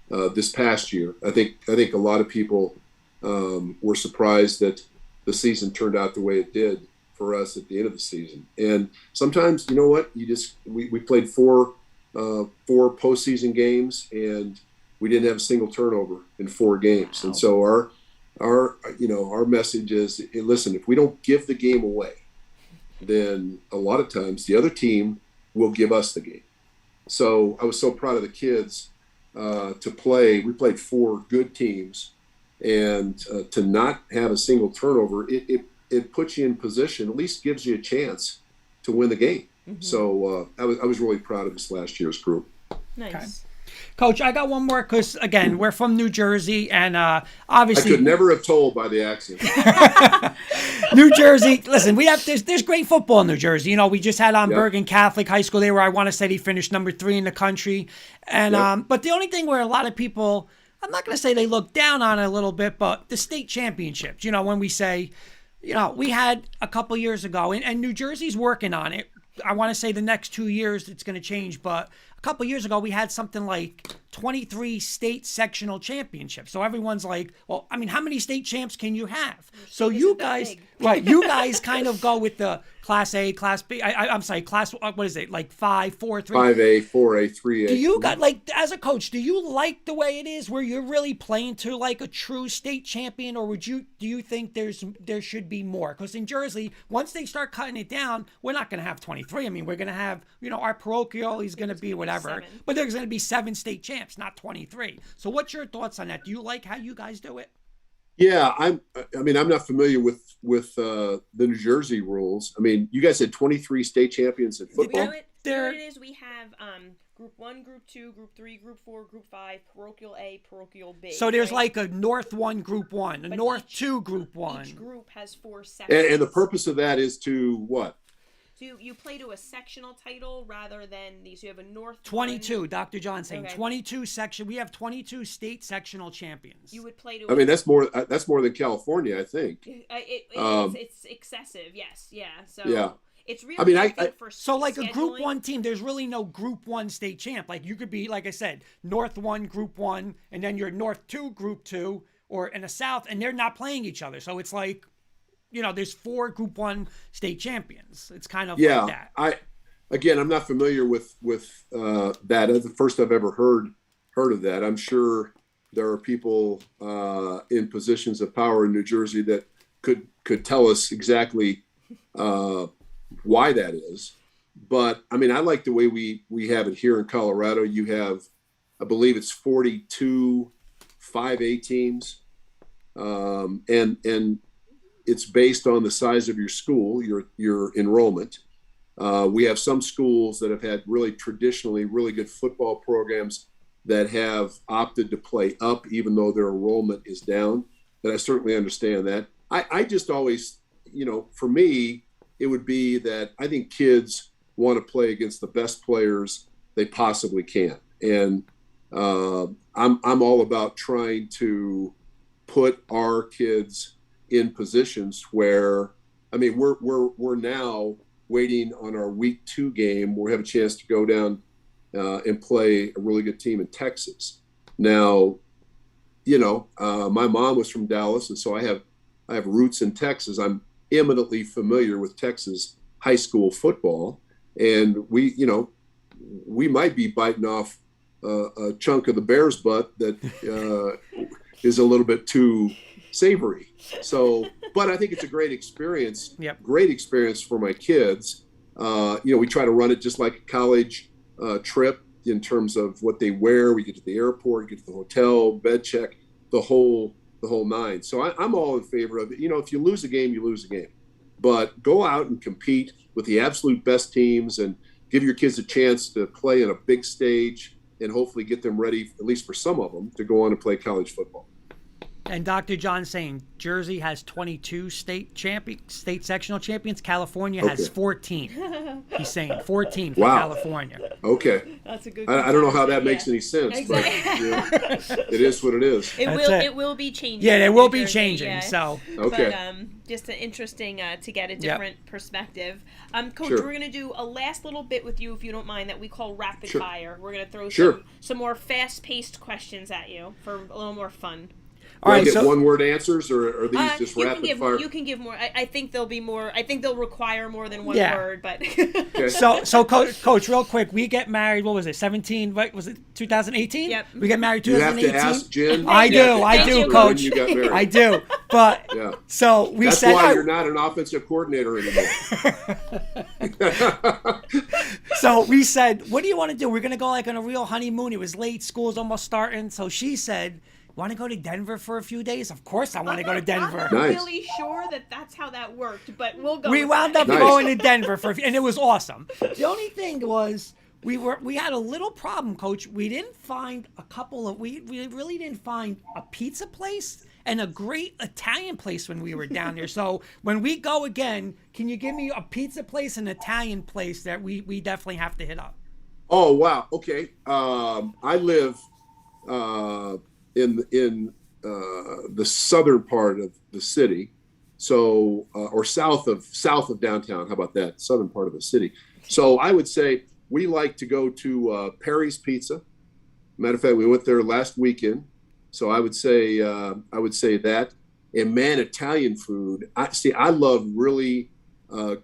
S3: this past year. I think a lot of people were surprised that the season turned out the way it did for us at the end of the season. And sometimes, you know what, we played four postseason games and we didn't have a single turnover in 4 games. Wow. And so our message is, hey, listen, if we don't give the game away, then a lot of times the other team will give us the game. So I was so proud of the kids to play. We played 4 good teams, and to not have a single turnover, it puts you in position, at least gives you a chance to win the game. Mm-hmm. So I was really proud of this last year's group.
S2: Nice.
S1: Coach, I got one more because, again, we're from New Jersey, and
S3: I
S1: obviously
S3: could never have told by the accent.
S1: New Jersey. Listen, we have there's great football in New Jersey. You know, we just had on
S3: Yep.
S1: Bergen Catholic High School there, where I want to say they finished number 3 in the country. And
S3: Yep.
S1: but the only thing where a lot of people, I'm not going to say they look down on it a little bit, but the state championships. You know, when we say, you know, we had a couple years ago, and New Jersey's working on it. I want to say the next 2 years it's going to change, but a couple years ago we had something like 23 state sectional championships. So everyone's like, well, I mean, how many state champs can you have? So you
S2: isn't that
S1: guys,
S2: big.
S1: right? You guys kind of go with the Class A, Class B. I'm sorry, Class. What is it? Like 5, 4, 3.
S3: 5A, 4A, 3A.
S1: Do you got like as a coach? Do you like the way it is, where you're really playing to like a true state champion, or do you think there should be more? Because in Jersey, once they start cutting it down, we're not going to have 23. I mean, we're going to have our parochial. He's going to be whatever,
S2: 7.
S1: but there's going to be 7 state champs, not 23. So what's your thoughts on that? Do you like how you guys do it?
S3: Yeah, I'm not familiar with the New Jersey rules. I mean, you guys had 23 state champions in
S2: You
S3: football.
S2: know what?
S1: There-
S2: It is. We have Group 1, Group 2, Group 3, Group 4, Group 5, Parochial A, Parochial B.
S1: So there's
S2: right?
S1: like a North 1 Group 1, a
S2: But
S1: North
S2: each-
S1: 2 Group 1.
S2: Each group has 4 sections.
S3: And the purpose of that is to what?
S2: So you play to a sectional title rather than these. You have a North
S1: 22, Dr. John saying
S2: Okay.
S1: 22 section. We have 22 state sectional champions.
S2: You would play to.
S3: I mean, that's more than California, I think.
S2: It's excessive. Yes. Yeah. So
S3: Yeah.
S2: it's really.
S3: I mean,
S2: I
S3: I-
S2: think for
S1: So like a Group
S2: scheduling-
S1: 1 team, there's really no Group 1 state champ. Like you could be, like I said, North 1, Group 1, and then you're North 2, Group 2, or in the South, and they're not playing each other. So it's like, there's 4 Group 1 state champions. It's kind of like that.
S3: I'm not familiar with that. That's the first I've ever heard of that. I'm sure there are people in positions of power in New Jersey that could tell us exactly why that is. But I mean, I like the way we have it here in Colorado. You have, I believe it's 42 5A teams, and it's based on the size of your school, your enrollment. We have some schools that have had really traditionally really good football programs that have opted to play up even though their enrollment is down. And I certainly understand that. I just always, for me, it would be that I think kids want to play against the best players they possibly can. And I'm all about trying to put our kids in positions where, I mean, we're now waiting on our week 2 game where we have a chance to go down and play a really good team in Texas. Now, my mom was from Dallas, and so I have roots in Texas. I'm eminently familiar with Texas high school football, and we might be biting off a chunk of the bear's butt that is a little bit too savory. So, but I think it's a great experience.
S1: Yep.
S3: Great experience for my kids. We try to run it just like a college trip in terms of what they wear. We get to the airport, get to the hotel, bed check, the whole 9. So I'm all in favor of it. If you lose a game, you lose a game, but go out and compete with the absolute best teams and give your kids a chance to play on a big stage and hopefully get them ready, at least for some of them, to go on and play college football.
S1: And Dr. John saying Jersey has 22 state sectional champions. California has
S3: Okay.
S1: 14. He's saying 14 for
S3: Wow.
S1: California.
S3: Okay.
S2: That's a good.
S3: I don't know how that
S2: comparison,
S3: makes
S2: yeah.
S3: any sense,
S2: Exactly.
S3: but it is what it is.
S2: It will be changing.
S1: Yeah, they
S2: in
S1: will
S2: New
S1: be
S2: Jersey,
S1: changing.
S2: yeah.
S1: So
S3: Okay.
S2: But just an interesting to get a different perspective. Coach,
S3: Sure.
S2: we're gonna do a last little bit with you, if you don't mind, that we call rapid
S3: Sure.
S2: fire. We're gonna throw
S3: Sure.
S2: some more fast-paced questions at you for a little more fun.
S3: Do I
S1: right,
S3: get
S1: so-
S3: one-word answers, or are these just
S2: you
S3: rapid
S2: can give
S3: fire?
S2: you can give more. I think there'll be more. I think they'll require more than one
S1: Yeah.
S2: word. But
S3: Okay.
S1: So coach, real quick, we get married. What was it? 17? What was it? 2018?
S2: Yep.
S1: We get married
S3: You have
S1: 2018.
S3: to ask Jen.
S1: I
S3: You
S1: do,
S3: have to
S1: I
S3: ask
S1: do,
S3: her
S1: Coach.
S3: when you got married.
S1: I do. But
S3: Yeah.
S1: so we
S3: That's
S1: said,
S3: why
S1: oh,
S3: you're not an offensive coordinator anymore.
S1: so we said, what do you want to do? We're gonna go like on a real honeymoon. It was late. School's almost starting. So she said, want to go to Denver for a few days? Of course I want to go to Denver.
S2: I'm not
S3: Nice.
S2: really sure that that's how that worked, but we'll go.
S1: We
S2: with
S1: wound
S2: that.
S1: up
S3: Nice.
S1: going to Denver and it was awesome. The only thing was we had a little problem, Coach. We didn't find we really didn't find a pizza place and a great Italian place when we were down there. So when we go again, can you give me a pizza place and an Italian place that we definitely have to hit up?
S3: Oh wow. Okay. I live in the southern part of the city, so or south of downtown. How about that? Southern part of the city. So I would say we like to go to Perry's Pizza. Matter of fact, we went there last weekend. So I would say that. And man, Italian food. I love really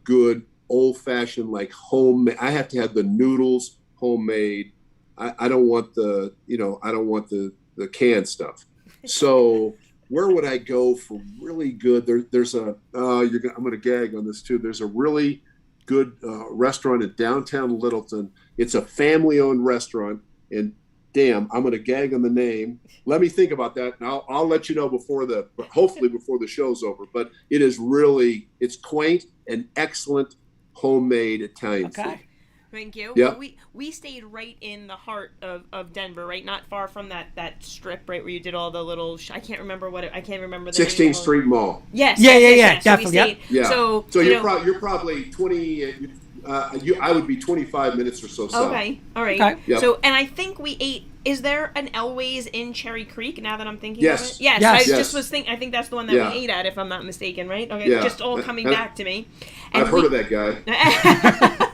S3: good old fashioned, like home. I have to have the noodles homemade. I don't want the canned stuff. So where would I go for really good? There's I'm going to gag on this too. There's a really good restaurant in downtown Littleton. It's a family-owned restaurant, and damn, I'm going to gag on the name. Let me think about that, and I'll let you know hopefully before the show's over. But it's quaint and excellent homemade Italian food.
S2: Thank you.
S3: Yeah.
S2: Well, we stayed right in the heart of Denver, right? Not far from that strip, right, where you did all the little. I can't remember the
S3: 16th
S2: name
S3: Street Mall.
S2: Yes.
S1: Yeah,
S2: Yes.
S1: definitely.
S2: So we stayed,
S3: Yeah.
S2: So
S3: you're probably 20. I would be 25 minutes or so south.
S2: Okay. All right.
S1: Okay.
S3: Yep.
S2: So, and I think we ate. Is there an Elway's in Cherry Creek? Now that I'm thinking
S3: Yes.
S2: of it. Yes.
S1: Yes.
S2: I just was thinking. I think that's the one that
S3: Yeah.
S2: we ate at, if I'm not mistaken. Right. Okay.
S3: Yeah.
S2: Just all coming back to me. And
S3: I've heard of that guy.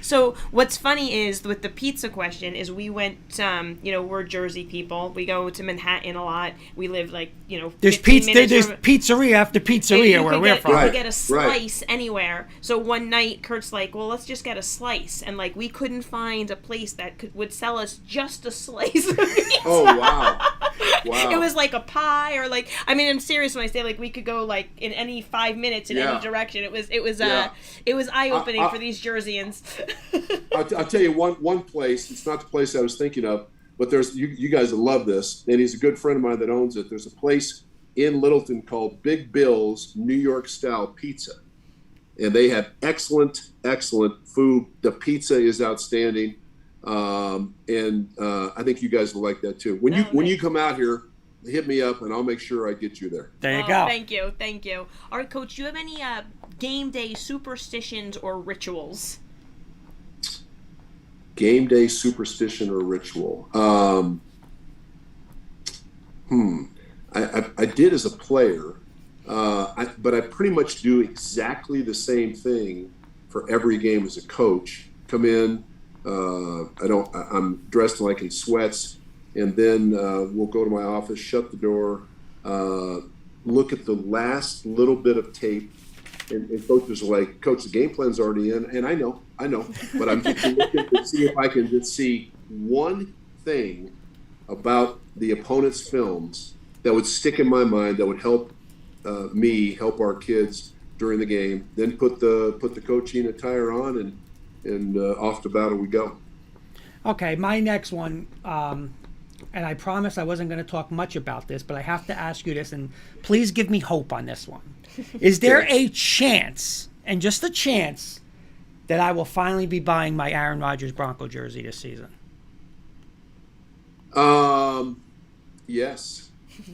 S2: So what's funny is with the pizza question is we went, we're Jersey people. We go to Manhattan a lot. We live
S1: There's
S2: 15 minutes
S1: there's
S2: from-
S1: pizzeria after pizzeria where we're from.
S2: You
S3: Right,
S2: could get a slice
S3: right.
S2: anywhere. So one night, Kurt's like, "Well, let's just get a slice," and we couldn't find a place that would sell us just a slice of pizza.
S3: Oh wow. Wow.
S2: It was like a pie, or I'm serious when I say we could go in any 5 minutes in any direction. It was
S3: Yeah.
S2: it was eye opening for these Jerseyans.
S3: I'll tell you one place. It's not the place I was thinking of, but there's you guys will love this, and he's a good friend of mine that owns it. There's a place in Littleton called Big Bill's New York Style Pizza, and they have excellent food. The pizza is outstanding, and I think you guys will like that too. When you come out here, hit me up, and I'll make sure I get you there.
S1: There you go.
S2: Thank you. All right, Coach, do you have any game day superstitions or rituals?
S3: Game day superstition or ritual. I did as a player, but I pretty much do exactly the same thing for every game as a coach. Come in, I'm dressed in sweats, and then we'll go to my office, shut the door, look at the last little bit of tape, and coaches are like, "Coach, the game plan's already in," and I know, but I'm just looking to see if I can just see one thing about the opponent's films that would stick in my mind, that would help me help our kids during the game. Then put the coaching attire on, and off to battle we go.
S1: Okay, my next one, and I promise I wasn't going to talk much about this, but I have to ask you this, and please give me hope on this one. Is there a chance, and just a chance, that I will finally be buying my Aaron Rodgers Bronco jersey this season?
S3: Yes,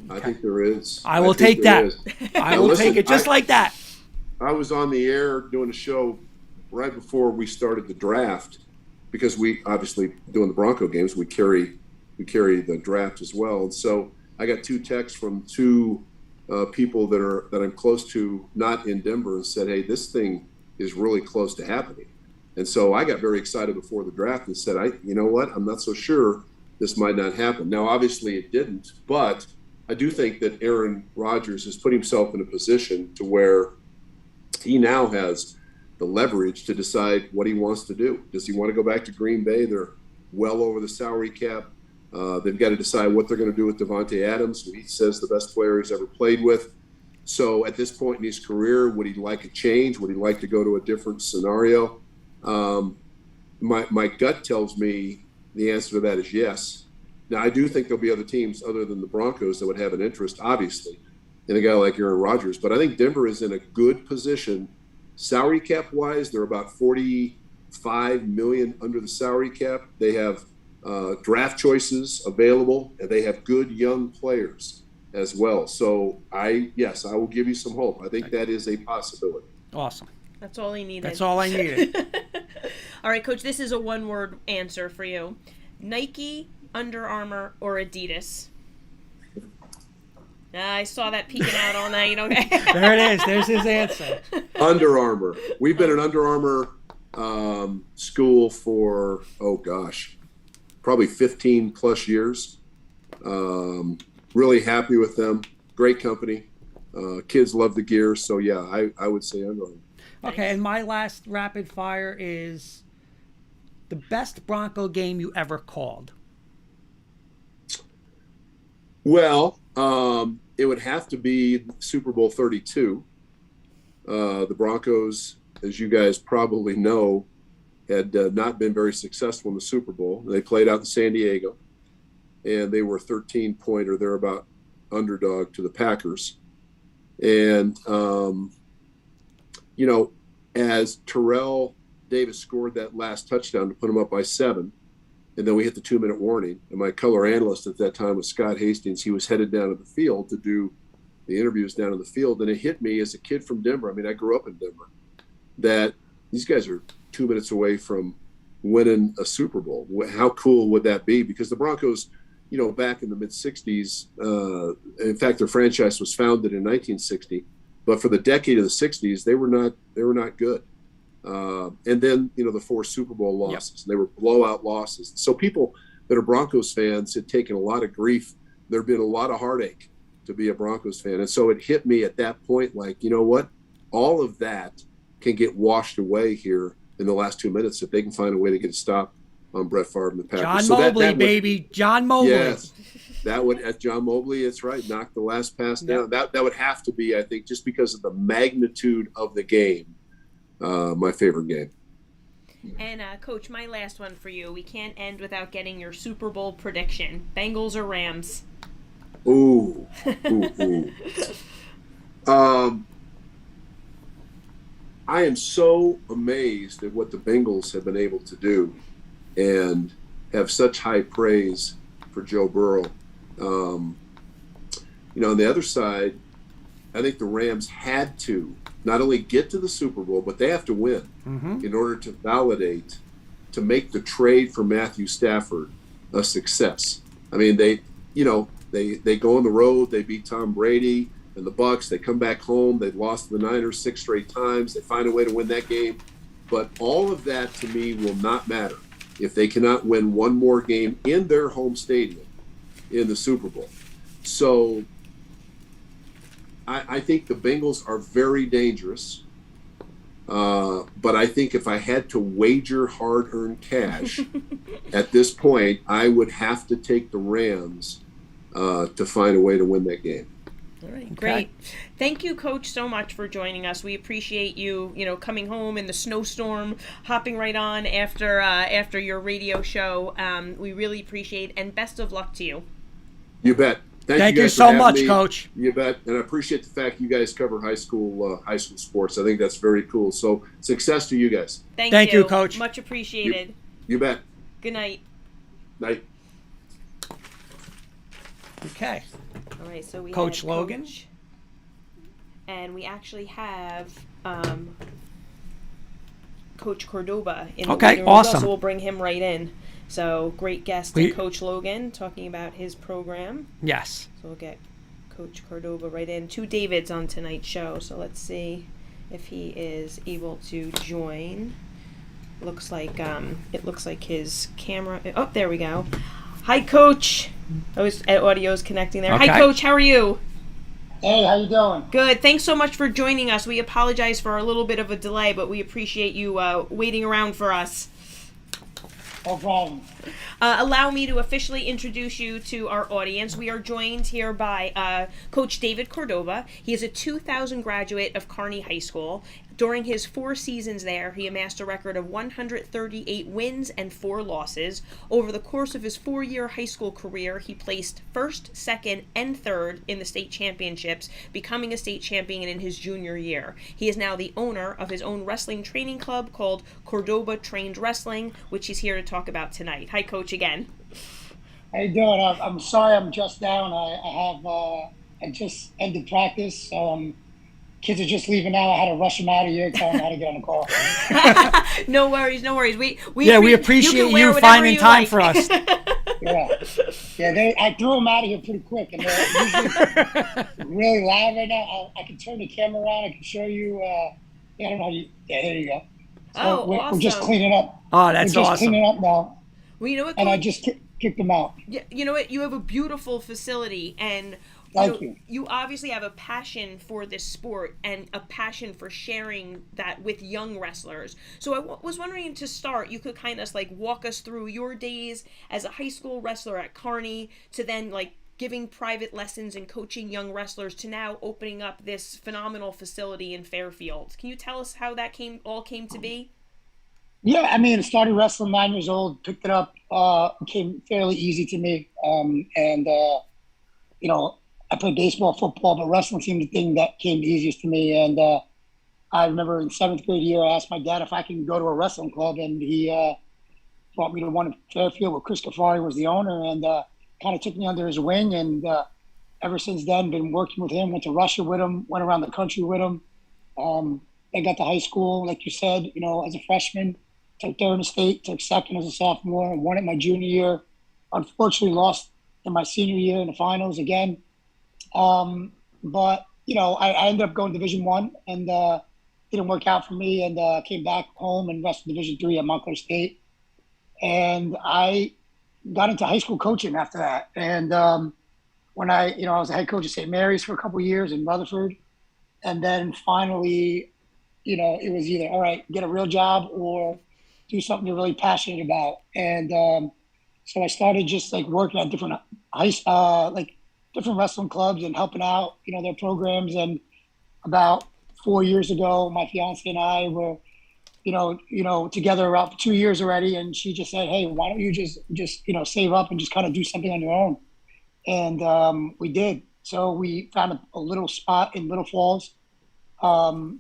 S3: I think there is.
S1: I will take that. I will take it just like that.
S3: I was on the air doing a show right before we started the draft, because we obviously, doing the Bronco games, we carry the draft as well. And so I got two texts from two people that I'm close to, not in Denver, and said, "Hey, this thing is really close to happening." And so I got very excited before the draft and said, you know what? I'm not so sure this might not happen. Now, obviously it didn't, but I do think that Aaron Rodgers has put himself in a position to where he now has the leverage to decide what he wants to do. Does he want to go back to Green Bay? They're well over the salary cap. They've got to decide what they're going to do with Devontae Adams, who he says the best player he's ever played with. So at this point in his career, would he like a change? Would he like to go to a different scenario? My gut tells me the answer to that is yes. Now, I do think there'll be other teams other than the Broncos that would have an interest, obviously, in a guy like Aaron Rodgers. But I think Denver is in a good position. Salary cap wise, they're about 40 $5 million under the salary cap. They have draft choices available, and they have good young players as well. So I will give you some hope. I think that is a possibility.
S1: Awesome.
S2: That's all he needed.
S1: That's all I needed.
S2: All right, Coach, this is a one-word answer for you. Nike, Under Armour, or Adidas? I saw that peeking out all night. Okay.
S1: There it is. There's his answer.
S3: Under Armour. We've been an Under Armour school for, probably 15 plus years. Really happy with them. Great company. Kids love the gear. So, yeah, I would say Under Armour.
S1: Okay, and my last rapid fire is the best Bronco game you ever called.
S3: Well, it would have to be Super Bowl 32. The Broncos, as you guys probably know, had not been very successful in the Super Bowl. They played out in San Diego, and they were 13-point or thereabout underdog to the Packers. And, as Terrell Davis scored that last touchdown to put them up by 7, and then we hit the 2-minute warning, and my color analyst at that time was Scott Hastings. He was headed down to the field to do the interviews down in the field, and it hit me as a kid from Denver. I mean, I grew up in Denver, that these guys are 2 minutes away from winning a Super Bowl. How cool would that be? Because the Broncos, back in the mid-'60s, in fact, their franchise was founded in 1960, but for the decade of the 60s, they were not good. And then, the 4 Super Bowl losses. Yep. They were blowout losses. So people that are Broncos fans had taken a lot of grief. There had been a lot of heartache to be a Broncos fan. And so it hit me at that point, like, you know what? All of that can get washed away here in the last 2 minutes if they can find a way to get a stop on Brett Favre and the Packers.
S1: John Mobley, baby. John Mobley.
S3: Yes. That would, at John Mobley, it's right, knock the last pass down. That would have to be, I think, just because of the magnitude of the game, my favorite game.
S2: And, Coach, my last one for you. We can't end without getting your Super Bowl prediction. Bengals or Rams?
S3: Ooh. I am so amazed at what the Bengals have been able to do and have such high praise for Joe Burrow. On the other side, I think the Rams had to not only get to the Super Bowl, but they have to win in order to validate, to make the trade for Matthew Stafford a success. I mean, they go on the road, they beat Tom Brady and the Bucs, they come back home, they've lost to the Niners 6 straight times, they find a way to win that game. But all of that to me will not matter if they cannot win one more game in their home stadium in the Super Bowl. So I think the Bengals are very dangerous. But I think if I had to wager hard-earned cash at this point, I would have to take the Rams to find a way to win that game.
S2: All right, great. Thank you, Coach, so much for joining us. We appreciate you, coming home in the snowstorm, hopping right on after your radio show. We really appreciate it, and best of luck to you.
S3: You bet.
S1: Thank you so much, Coach.
S3: You bet. And I appreciate the fact you guys cover high school sports. I think that's very cool. So success to you guys.
S2: Thank you,
S1: Coach.
S2: Much appreciated.
S3: You bet.
S2: Good night.
S3: Night.
S1: Okay.
S2: All right, so we
S1: Coach
S2: had
S1: Logan.
S2: Coach, and we actually have Coach Cordoba in the waiting room as well, so we'll bring him right in. So great guest, Coach Logan, talking about his program.
S1: Yes.
S2: So we'll get Coach Cordoba right in. 2 Davids on tonight's show, so let's see if he is able to join. It looks like his camera. Oh, there we go. Hi, Coach. Audio's connecting there. Okay. Hi, Coach. How are you?
S4: Hey, how you doing?
S2: Good. Thanks so much for joining us. We apologize for a little bit of a delay, but we appreciate you waiting around for us.
S4: No problem.
S2: Allow me to officially introduce you to our audience. We are joined here by Coach David Cordoba. He is a 2000 graduate of Kearney High School. During his 4 seasons there, he amassed a record of 138 wins and 4 losses. Over the course of his 4-year high school career, he placed first, second, and third in the state championships, becoming a state champion in his junior year. He is now the owner of his own wrestling training club called Cordoba Trained Wrestling, which he's here to talk about tonight. Hi, Coach, again.
S4: How you doing? I'm sorry I'm just down. I just ended practice. Kids are just leaving now. I had to rush them out of here, tell them how to get on the call.
S2: No worries, no worries. We
S1: appreciate you finding time for us.
S4: Yeah. I threw them out of here pretty quick, and they're usually really loud right now. I can turn the camera around. I can show you. I don't know. There you go. So
S2: awesome.
S4: We're just cleaning up.
S1: Oh, that's
S4: we're just
S1: awesome.
S4: cleaning up now.
S2: Well, you know what,
S4: and I
S2: Coach?
S4: just kicked them out.
S2: Yeah, you know what? You have a beautiful facility, and
S4: Thank you.
S2: You obviously have a passion for this sport and a passion for sharing that with young wrestlers. So I was wondering, to start, you could kind of like walk us through your days as a high school wrestler at Kearney, to then like giving private lessons and coaching young wrestlers, to now opening up this phenomenal facility in Fairfield. Can you tell us how that came to be?
S4: Yeah, I mean, I started wrestling 9 years old, picked it up, came fairly easy to me. I played baseball, football, but wrestling seemed the thing that came the easiest to me. And I remember in 7th grade year, I asked my dad if I can go to a wrestling club, and he brought me to one in Fairfield where Chris Cafari was the owner, and kind of took me under his wing. And ever since then, been working with him, went to Russia with him, went around the country with him. I got to high school, like you said, as a freshman, took third in the state, took second as a sophomore, and won it my junior year. Unfortunately, lost in my senior year in the finals again. But I ended up going Division I, and didn't work out for me, and came back home and wrestled Division III at Montclair State. And I got into high school coaching after that. And when I was a head coach at St. Mary's for a couple of years in Rutherford, and then finally, it was either, all right, get a real job or do something you're really passionate about. And so I started just like working at different different wrestling clubs and helping out, their programs. And about 4 years ago, my fiance and I were, together around 2 years already. And she just said, hey, why don't you just save up and just kind of do something on your own? And we did. So we found a little spot in Little Falls,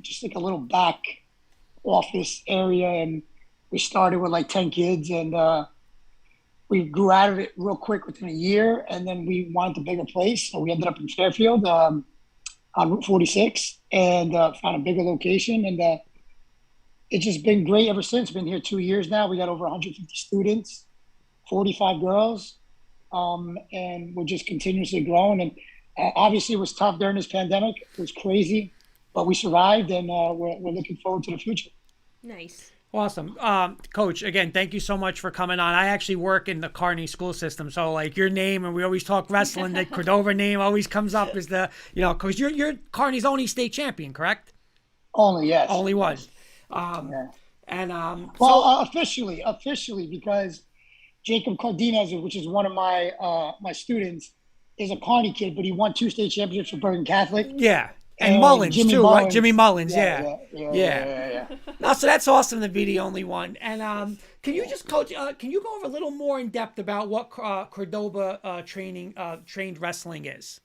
S4: just like a little back office area. And we started with like 10 kids, and we grew out of it real quick within a year, and then we wanted a bigger place. So we ended up in Fairfield on Route 46, and found a bigger location. And it's just been great ever since. Been here 2 years now. We got over 150 students, 45 girls, and we're just continuously growing. And obviously it was tough during this pandemic. It was crazy, but we survived, and we're looking forward to the future.
S2: Nice.
S1: Awesome. Coach, again, thank you so much for coming on. I actually work in the Kearney school system. So like your name, and we always talk wrestling, the Cordova name always comes up as the, cause you're Kearney's only state champion, correct?
S4: Only, yes.
S1: Only one.
S4: Yeah.
S1: And,
S4: officially, because Jacob Cardenas, which is one of my my students, is a Kearney kid, but he won 2 state championships for Bergen Catholic.
S1: Yeah. And Mullins
S4: Jimmy
S1: too,
S4: Mullins.
S1: right? Jimmy Mullins,
S4: Yeah.
S1: No, so that's awesome to be the only one. And can you just, Coach, can you go over a little more in depth about what Cordoba trained wrestling is?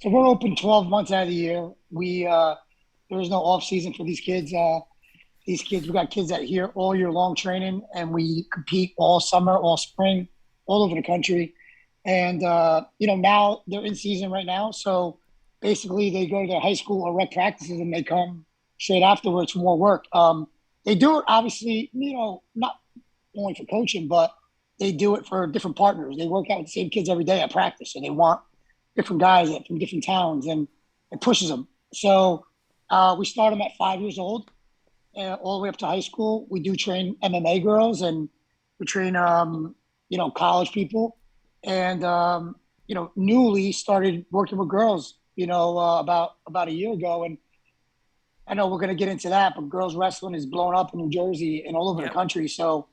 S4: So we're open 12 months out of the year. There is no off season for these kids. We got kids that here all year long training, and we compete all summer, all spring, all over the country. And now they're in season right now, so basically they go to their high school or rec practices, and they come straight afterwards for more work. They do it obviously, not only for coaching, but they do it for different partners. They work out with the same kids every day at practice, and they want different guys from different towns, and it pushes them. So we start them at 5 years old, all the way up to high school. We do train MMA girls, and we train, college people, and, newly started working with girls, about a year ago. And I know we're going to get into that, but girls wrestling is blown up in New Jersey and all over the country. So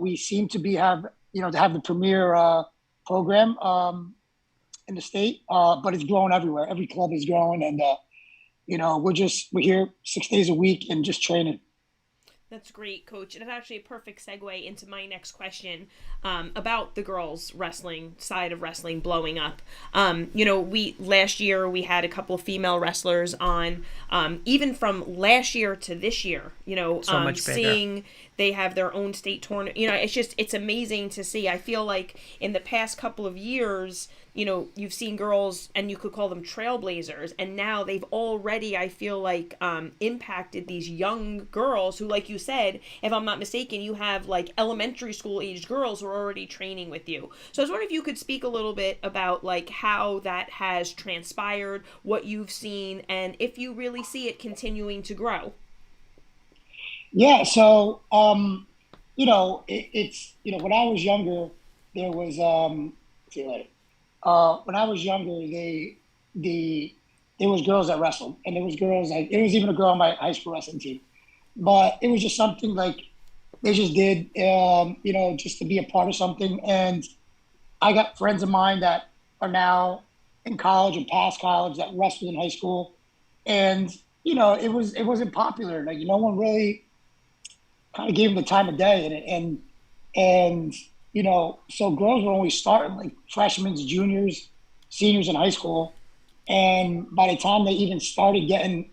S4: we seem to have the premier program in the state, but it's growing everywhere. Every club is growing, and We're here 6 days a week and just training.
S2: That's great, Coach. And it's actually a perfect segue into my next question about the girls' wrestling side of wrestling blowing up. We last year we had a couple of female wrestlers on. Even from last year to this year,
S1: So much bigger.
S2: seeing they have their own state tournament. It's amazing to see. I feel like in the past couple of years, you've seen girls, and you could call them trailblazers, and now they've already, I feel like, impacted these young girls who, like you said, if I'm not mistaken, you have like elementary school aged girls who are already training with you. So I was wondering if you could speak a little bit about like how that has transpired, what you've seen, and if you really see it continuing to grow.
S4: Yeah. So, when I was younger, there was, see you later. When I was younger, there was girls that wrestled, and there was girls like, there was even a girl on my high school wrestling team, but it was just something like they just did, just to be a part of something. And I got friends of mine that are now in college and past college that wrestled in high school, and it wasn't popular. Like no one really kind of gave them the time of day, and so girls were only starting like freshmen, juniors, seniors in high school, and by the time they even started getting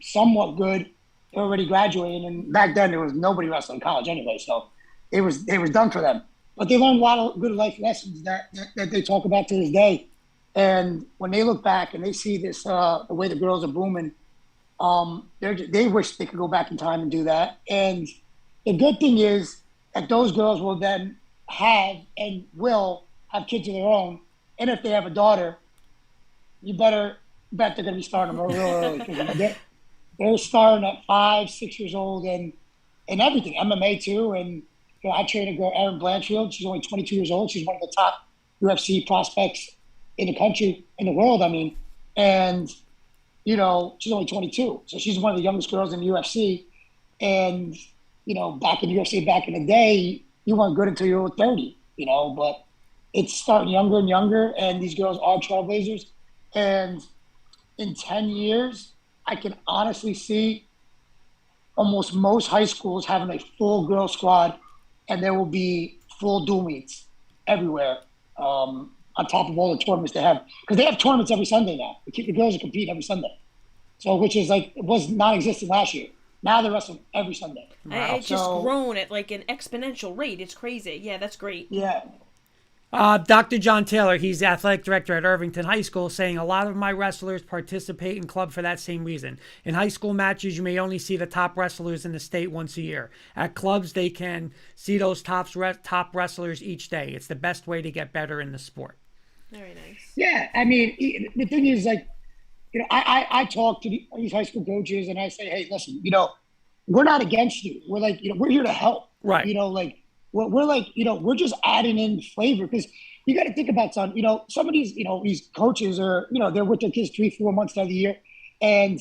S4: somewhat good, they're already graduating. And back then there was nobody wrestling in college anyway, so it was done for them. But they learned a lot of good life lessons that they talk about to this day. And when they look back and they see this, the way the girls are booming, they wish they could go back in time and do that. And the good thing is that those girls will then have and will have kids of their own. And if they have a daughter, you better bet they're going to be starting them real early, because they're starting at 5, 6 years old and everything, MMA too. And I trained a girl, Erin Blanchfield. She's only 22 years old. She's one of the top UFC prospects in the country, in the world, I mean. And, she's only 22. So she's one of the youngest girls in the UFC. And, back in the UFC, back in the day, you weren't good until you were 30, but it's starting younger and younger. And these girls are trailblazers. And in 10 years, I can honestly see almost most high schools having a full girl squad, and there will be full dual meets everywhere, on top of all the tournaments they have. Because they have tournaments every Sunday now. The girls are competing every Sunday. So, which is like, it was non-existent last year. Now they're wrestling every Sunday.
S2: Wow. It's just grown at like an exponential rate. It's crazy. Yeah, that's great.
S4: Yeah.
S1: Dr. John Taylor, he's the athletic director at Irvington High School, saying a lot of my wrestlers participate in club for that same reason. In high school matches, you may only see the top wrestlers in the state once a year. At clubs, they can see those top wrestlers each day. It's the best way to get better in the sport.
S2: Very nice.
S4: Yeah, I mean, the thing is, like, I talk to these high school coaches and I say, hey, listen, we're not against you. We're like, we're here to help.
S1: Right.
S4: Like, we're like, we're just adding in flavor, because you got to think about some of these, these coaches are, they're with their kids 3-4 months out of the year, and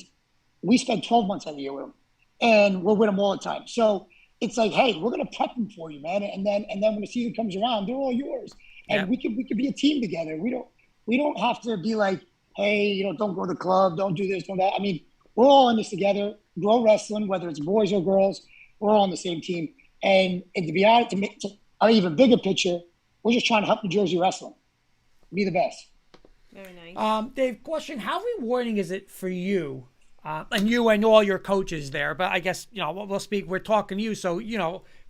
S4: we spend 12 months out of the year with them, and we're with them all the time. So it's like, hey, we're going to prep them for you, man. And then when the season comes around, they're all yours. And we could be a team together. We don't have to be like, hey, don't go to the club, don't do this, don't that. I mean, we're all in this together. Grow wrestling, whether it's boys or girls, we're all on the same team. And to be honest, to an even bigger picture, we're just trying to help New Jersey wrestling be the best.
S2: Very nice.
S1: Dave, question: how rewarding is it for you, and you and all your coaches there? But I guess we'll speak. We're talking to you, so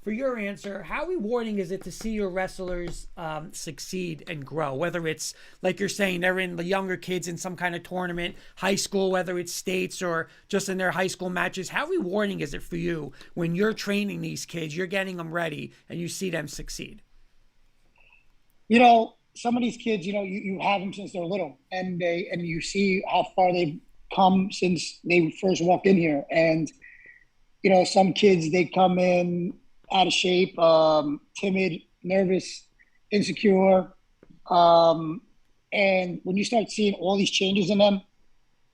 S1: for your answer, how rewarding is it to see your wrestlers succeed and grow? Whether it's, like you're saying, they're in the younger kids in some kind of tournament, high school, whether it's states or just in their high school matches. How rewarding is it for you when you're training these kids, you're getting them ready, and you see them succeed?
S4: Some of these kids, you have them since they're little, and you see how far they've come since they first walked in here. And, some kids, they come in out of shape, timid, nervous, insecure. And when you start seeing all these changes in them,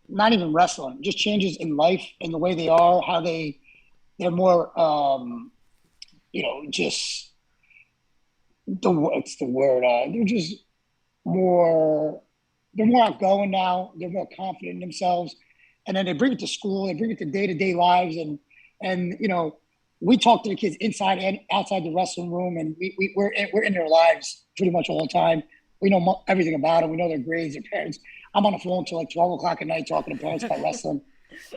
S4: not even wrestling, just changes in life and the way they are, how they're more, just what's the word? They're just more outgoing now. They're more confident in themselves. and then they bring it to school, they bring it to day-to-day lives, and we talk to the kids inside and outside the wrestling room, and we're in their lives pretty much all the time. We know everything about them. We know their grades, their parents. I'm on the phone till like 12 o'clock at night talking to parents about wrestling,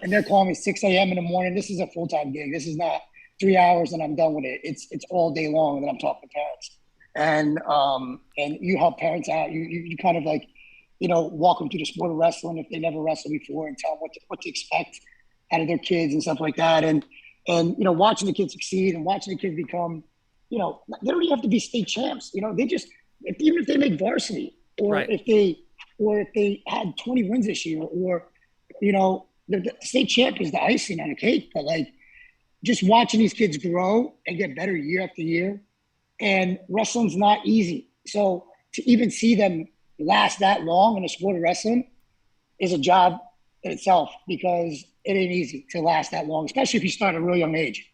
S4: and they're calling me 6 a.m. in the morning. This is a full-time gig. This is not 3 hours and I'm done with it. It's all day long that I'm talking to parents, and you help parents out. You kind of like, walk them through the sport of wrestling if they never wrestled before, and tell them what to expect out of their kids and stuff like that. And watching the kids succeed and watching the kids become, they don't even have to be state champs. They just, even if they make varsity, or
S1: Right.
S4: if they had 20 wins this year, or the state champ is the icing on the cake. But like, just watching these kids grow and get better year after year, and wrestling's not easy. So to even see them last that long in the sport of wrestling is a job in itself, because it ain't easy to last that long, especially if you start at a real young age.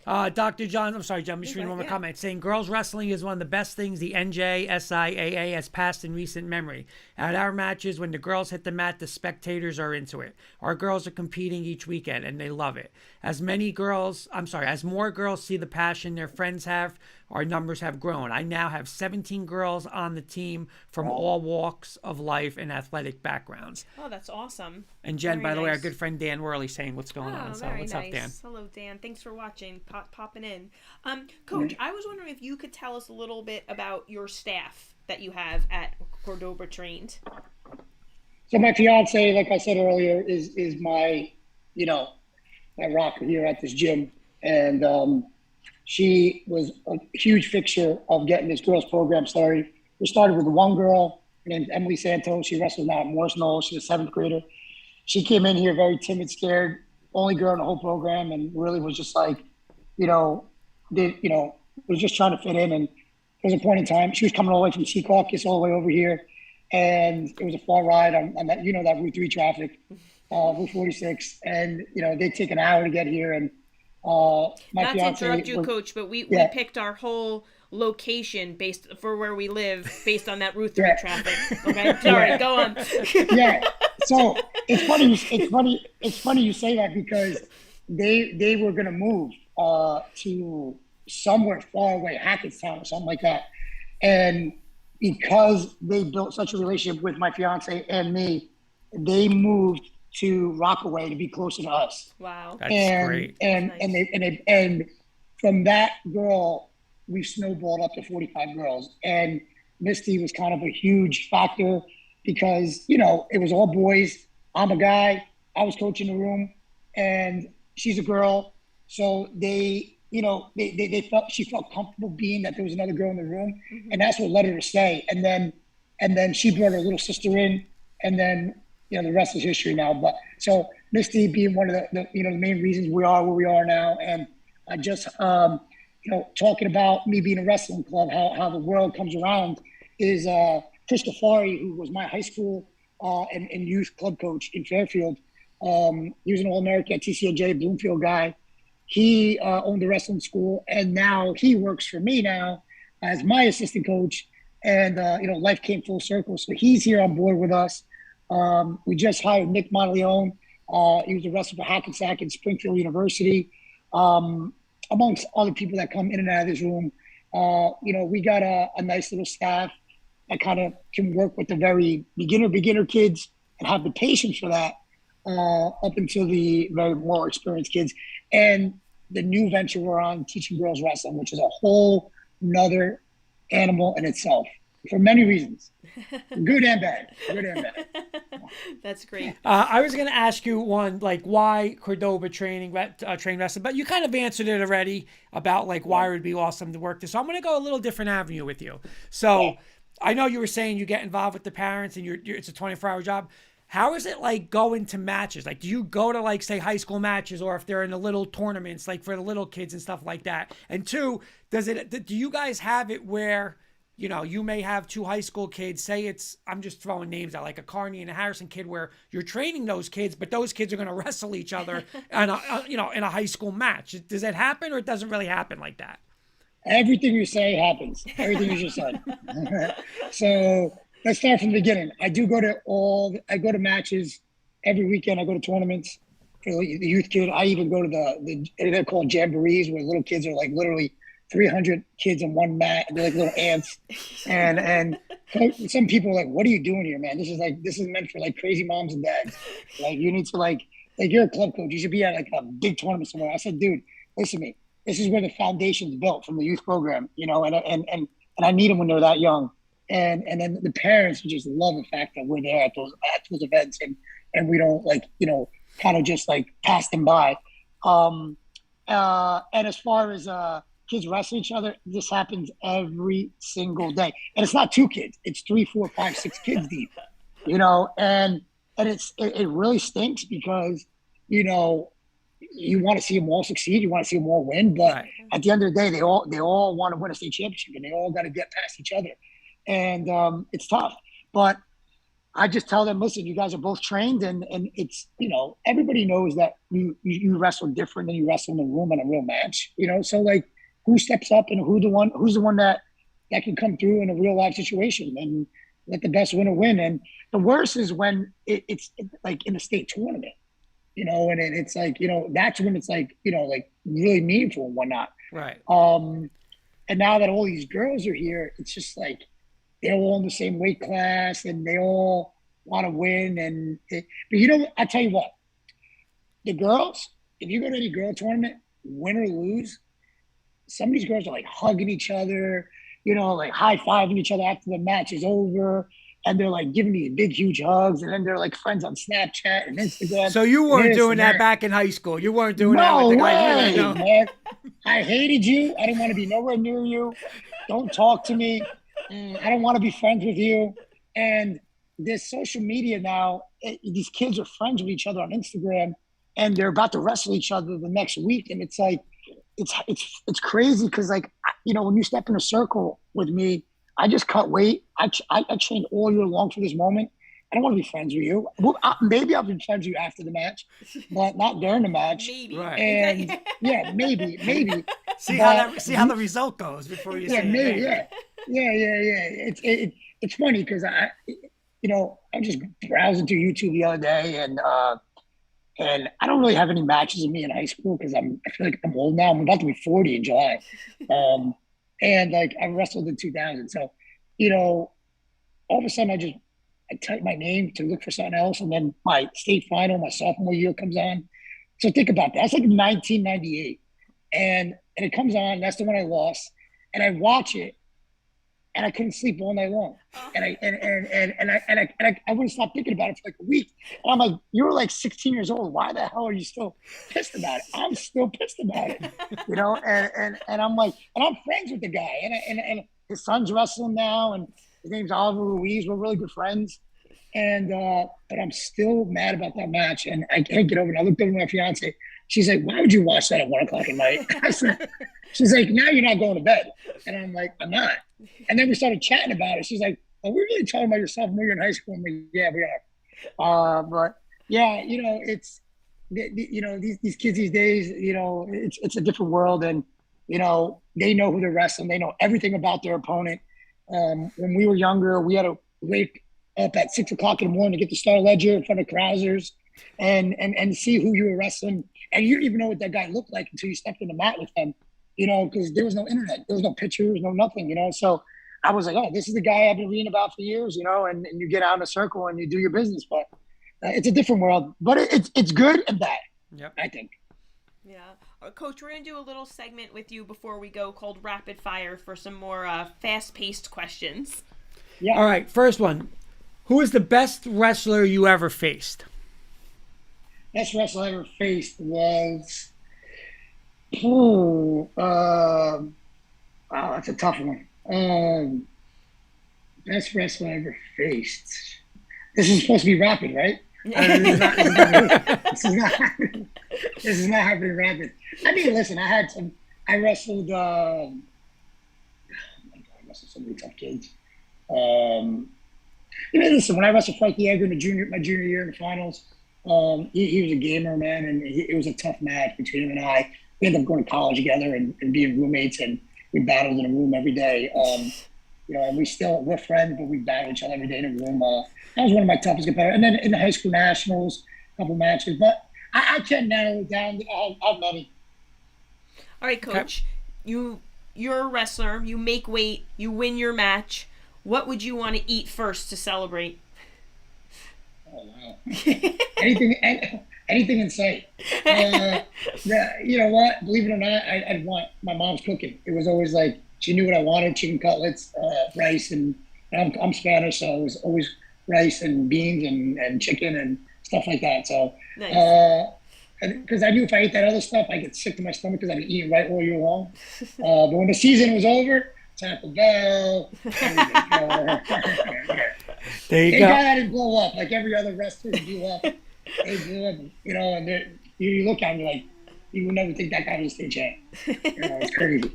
S1: Dr. John, I'm sorry, John, I'm just reading one more comment saying girls wrestling is one of the best things the NJSIAA has passed in recent memory. At our matches, when the girls hit the mat, the spectators are into it. Our girls are competing each weekend and they love it. As more girls see the passion their friends have, our numbers have grown. I now have 17 girls on the team from all walks of life and athletic backgrounds.
S2: Oh, that's awesome.
S1: And Jen,
S2: Very
S1: by the way, our
S2: nice.
S1: good friend Dan Worley saying what's going on. So
S2: Very
S1: what's
S2: nice.
S1: up, Dan?
S2: Hello, Dan. Thanks for watching, popping in. Coach, I was wondering if you could tell us a little bit about your staff that you have at Cordoba Trained.
S4: So my fiance, like I said earlier, is my, my rocker here at this gym. And she was a huge fixture of getting this girls program started. We started with one girl named Emily Santos. She wrestles now at Morris Knoll. She's a seventh grader. She came in here very timid, scared, only girl in the whole program, and really was just like, was just trying to fit in. And there was a point in time, she was coming all the way from Secaucus all the way over here, and it was a far ride on that, that Route 3 traffic, Route 46, and they'd take an hour to get here. And my
S2: Not to
S4: fiance
S2: interrupt you,
S4: was,
S2: Coach, but we
S4: Yeah.
S2: picked our whole location based for where we live based on that Route 3
S4: Yeah.
S2: traffic. Okay, sorry, go on.
S4: yeah. So it's funny you say that, because they were gonna move to somewhere far away, Hackettstown or something like that, and because they built such a relationship with my fiance and me, they moved to Rockaway to be closer to us.
S2: Wow.
S1: That's
S4: and
S1: great.
S4: and
S2: Nice.
S4: and from that girl, we snowballed up to 45 girls, and Misty was kind of a huge factor, because it was all boys. I'm a guy. I was coaching the room, and she's a girl, so they felt, she felt comfortable being that there was another girl in the room, and that's what led her to stay. And then she brought her little sister in, and then the rest is history now. But so Misty being one of the main reasons we are where we are now. And I just talking about me being a wrestling club, how the world comes around, is Chris Gafari, who was my high school and youth club coach in Fairfield. He was an All-American at TCNJ, Bloomfield guy. He owned a wrestling school, and now he works for me now as my assistant coach. And life came full circle, so he's here on board with us. We just hired Nick Monteleone. He was a wrestler for Hackensack and Springfield University, amongst other people that come in and out of this room. We got a nice little staff that kind of can work with the very beginner kids and have the patience for that, up until the very more experienced kids. And the new venture we're on, teaching girls wrestling, which is a whole nother animal in itself, for many reasons, good and bad.
S2: That's great.
S1: I was going to ask you one, like, why Cordoba train wrestling, but you kind of answered it already about like why it would be awesome to work this. So I'm going to go a little different avenue with you. So I know you were saying you get involved with the parents and it's a 24-hour job. How is it like going to matches? Like, do you go to like, say, high school matches, or if they're in the little tournaments, like for the little kids and stuff like that? And two, do you guys have it where, you may have two high school kids, say I'm just throwing names out, like a Carney and a Harrison kid, where you're training those kids, but those kids are going to wrestle each other in a high school match. Does that happen, or it doesn't really happen like that?
S4: Everything you say happens. Everything you just said. So let's start from the beginning. I go to matches every weekend I go to tournaments for the youth kid. I even go to they're called jamborees, where little kids are like literally 300 kids in one mat, and they're like little ants. And some people are like, "What are you doing here, man? This is meant for like crazy moms and dads. Like you need to like you're a club coach. You should be at like a big tournament somewhere." I said, "Dude, listen to me. This is where the foundation's built from the youth program, you know, and I need them when they're that young." And then the parents just love the fact that we're there at those events, and we don't like, you know, kind of just like pass them by. And as far as kids wrestle each other, this happens every single day, and it's not two kids; it's 3, 4, 5, 6 kids deep, you know. And it really stinks because, you know, you want to see them all succeed, you want to see them all win, but
S1: Right.
S4: at the end of the day, they all want to win a state championship, and they all got to get past each other, and it's tough. But I just tell them, listen, you guys are both trained, and it's, you know, everybody knows that you wrestle different than you wrestle in the room in a real match, you know. So like, who steps up and who's the one that can come through in a real life situation and let the best winner win. And the worst is when it's like in a state tournament, you know, and it's like, you know, that's when it's like, you know, like really meaningful and whatnot.
S1: Right.
S4: And now that all these girls are here, it's just like they're all in the same weight class and they all want to win. But you know, I tell you what, the girls, if you go to any girl tournament, win or lose, some of these girls are like hugging each other, you know, like high-fiving each other after the match is over. And they're like giving these big, huge hugs. And then they're like friends on Snapchat and Instagram.
S1: So you weren't doing that back in high school. You weren't doing that with the guys.
S4: No way, man. I hated you. I didn't want to be nowhere near you. Don't talk to me. I don't want to be friends with you. And this social media now, these kids are friends with each other on Instagram, and they're about to wrestle each other the next week. And it's like, it's crazy because, like, you know, when you step in a circle with me, I just cut weight. I trained all year long for this moment. I don't want to be friends with you. Well, maybe I'll be friends with you after the match, but not during the match.
S2: Maybe.
S1: Right.
S4: And yeah, maybe.
S1: See how the result goes before you say
S4: maybe,
S1: it.
S4: yeah. It's funny because I was just browsing through YouTube the other day, and I don't really have any matches of me in high school because I feel like I'm old now. I'm about to be 40 in July. And like I wrestled in 2000. So, you know, all of a sudden I type my name to look for something else. And then my state final, my sophomore year comes on. So think about that. That's like 1998. And it comes on. That's the one I lost. And I watch it and I couldn't sleep all night long. And I wouldn't stop thinking about it for like a week. And I'm like, you were like 16 years old. Why the hell are you still pissed about it? I'm still pissed about it, you know? And I'm like, and I'm friends with the guy, and his son's wrestling now, and his name's Oliver Ruiz. We're really good friends. And, but I'm still mad about that match, and I can't get over it. I looked over at my fiance. She's like, why would you watch that at 1 o'clock at night? I said, she's like, now you're not going to bed. And I'm like, I'm not. And then we started chatting about it. She's like, are we really talking about your sophomore year in high school? I'm like, yeah, we are. But yeah, you know, it's, you know, these kids these days, you know, it's a different world, and, you know, they know who they're wrestling. They know everything about their opponent. When we were younger, we had to wake up at 6 o'clock in the morning to get the Star Ledger in front of Krausers and see who you were wrestling. And you didn't even know what that guy looked like until you stepped in the mat with him, you know, because there was no internet, there was no pictures, no nothing, you know. So I was like, oh, this is the guy I've been reading about for years, you know, and you get out in a circle and you do your business. But it's a different world, but it's good and bad,
S1: Yep.
S4: I think.
S2: Yeah. Coach, we're going to do a little segment with you before we go called Rapid Fire for some more fast-paced questions.
S4: Yeah.
S1: All right, first one. Who is the best wrestler you ever faced?
S4: Best wrestler I ever faced was, wow, that's a tough one. Best wrestler I ever faced. This is supposed to be rapid, right? This is not happening rapid. I mean, listen, I wrestled, oh my God, I wrestled so many tough kids. You know, listen, when I wrestled Frankie Edgar in my junior year in the finals, he was a gamer, man, and it was a tough match between him and I. We ended up going to college together and being roommates, and we battled in a room every day. You know, and we're friends, but we battle each other every day in a room. that was one of my toughest competitors. And then in the high school nationals, a couple matches. But I can't narrow it down. I have many.
S2: All right, Coach. Okay. You're a wrestler. You make weight. You win your match. What would you want to eat first to celebrate?
S4: Oh wow! anything in sight. You know what? Believe it or not, I'd want my mom's cooking. It was always like she knew what I wanted: chicken cutlets, rice, and I'm Spanish, so it was always rice and beans and chicken and stuff like that. So, nice. Because I knew if I ate that other stuff, I get sick to my stomach because I've been eating right all year long. But when the season was over, Taco Bell.
S1: There you
S4: Thank
S1: go.
S4: God I didn't blow up like every other wrestler blew up. They blew up, you know, and you look at me like, you would never think that guy was stage champ. You know, it's crazy.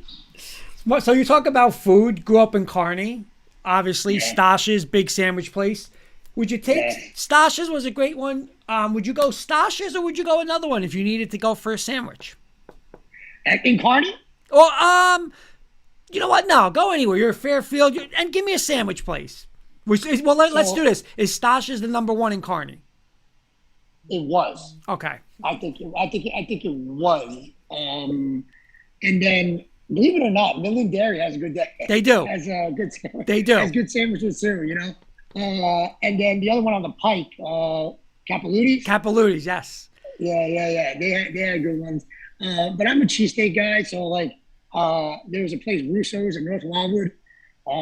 S1: So you talk about food, grew up in Kearney, obviously, Stasha's, big sandwich place. Would you take Stasha's was a great one. Would you go Stasha's or would you go another one if you needed to go for a sandwich?
S4: In Kearney?
S1: Or, you know what? No, go anywhere. You're a Fairfield, and give me a sandwich place. Let's do this. Is Stasha's the number one in Kearney?
S4: It was.
S1: Okay.
S4: I think it was. And then, believe it or not, Midland Dairy has a good day.
S1: They do.
S4: Has a good sandwich.
S1: They do.
S4: Has good sandwiches too, you know. And then the other one on the Pike, Capeluti's.
S1: Capeluti's, yes.
S4: Yeah. They had good ones. But I'm a cheesesteak guy, so like there was a place, Russo's in North Wildwood.
S1: We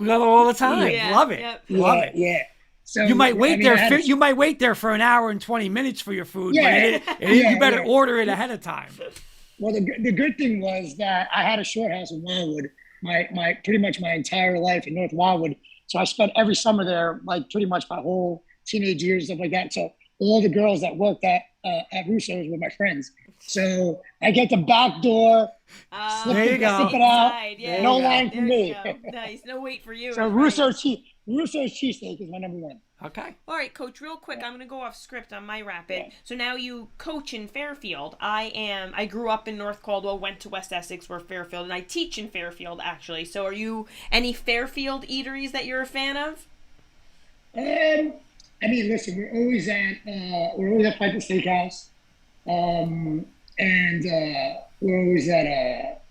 S1: go all the time.
S2: Yeah,
S1: Love it.
S2: Yep.
S1: Love it.
S4: Yeah. So
S1: you might wait there. You might wait there for an hour and 20 minutes for your food.
S4: Yeah,
S1: but you better order it ahead of time.
S4: Well, the good thing was that I had a short house in Wildwood. My pretty much my entire life in North Wildwood. So I spent every summer there, like pretty much my whole teenage years, stuff like that. So all the girls that worked at Russo's were my friends. So I get the back door, slip it out.
S2: Yeah,
S4: no line for me.
S2: Nice. No wait for you.
S4: So Russo's cheesesteak is my number one.
S1: Okay.
S2: All right, Coach, real quick, I'm going to go off script on my rapid. So now you coach in Fairfield. I grew up in North Caldwell, went to West Essex, we're Fairfield, and I teach in Fairfield, actually. So are you any Fairfield eateries that you're a fan of?
S4: I mean, listen, we're always at Piper Steakhouse. And we're always at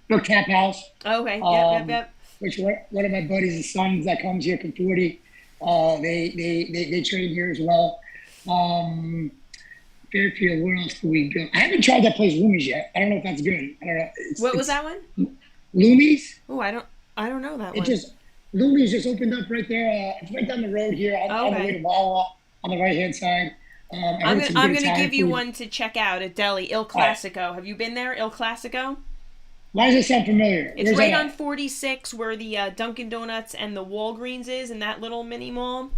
S4: Brook Tap House.
S2: Okay, yep.
S4: Which one of my buddies' sons that comes here from 40, they train here as well. Fairfield, where else do we go? I haven't tried that place, Loomies, yet. I don't know if that's good. I don't know.
S2: What was that one?
S4: Loomies.
S2: Oh, I don't know that one.
S4: Loomies just opened up right there. It's right down the road here on the way to Wawa on the right-hand side.
S2: I'm going to give you one to check out at Deli, Il Classico. Have you been there, Il Classico?
S4: Why does it sound familiar?
S2: It's right on 46 where the Dunkin' Donuts and the Walgreens is in that little mini mall.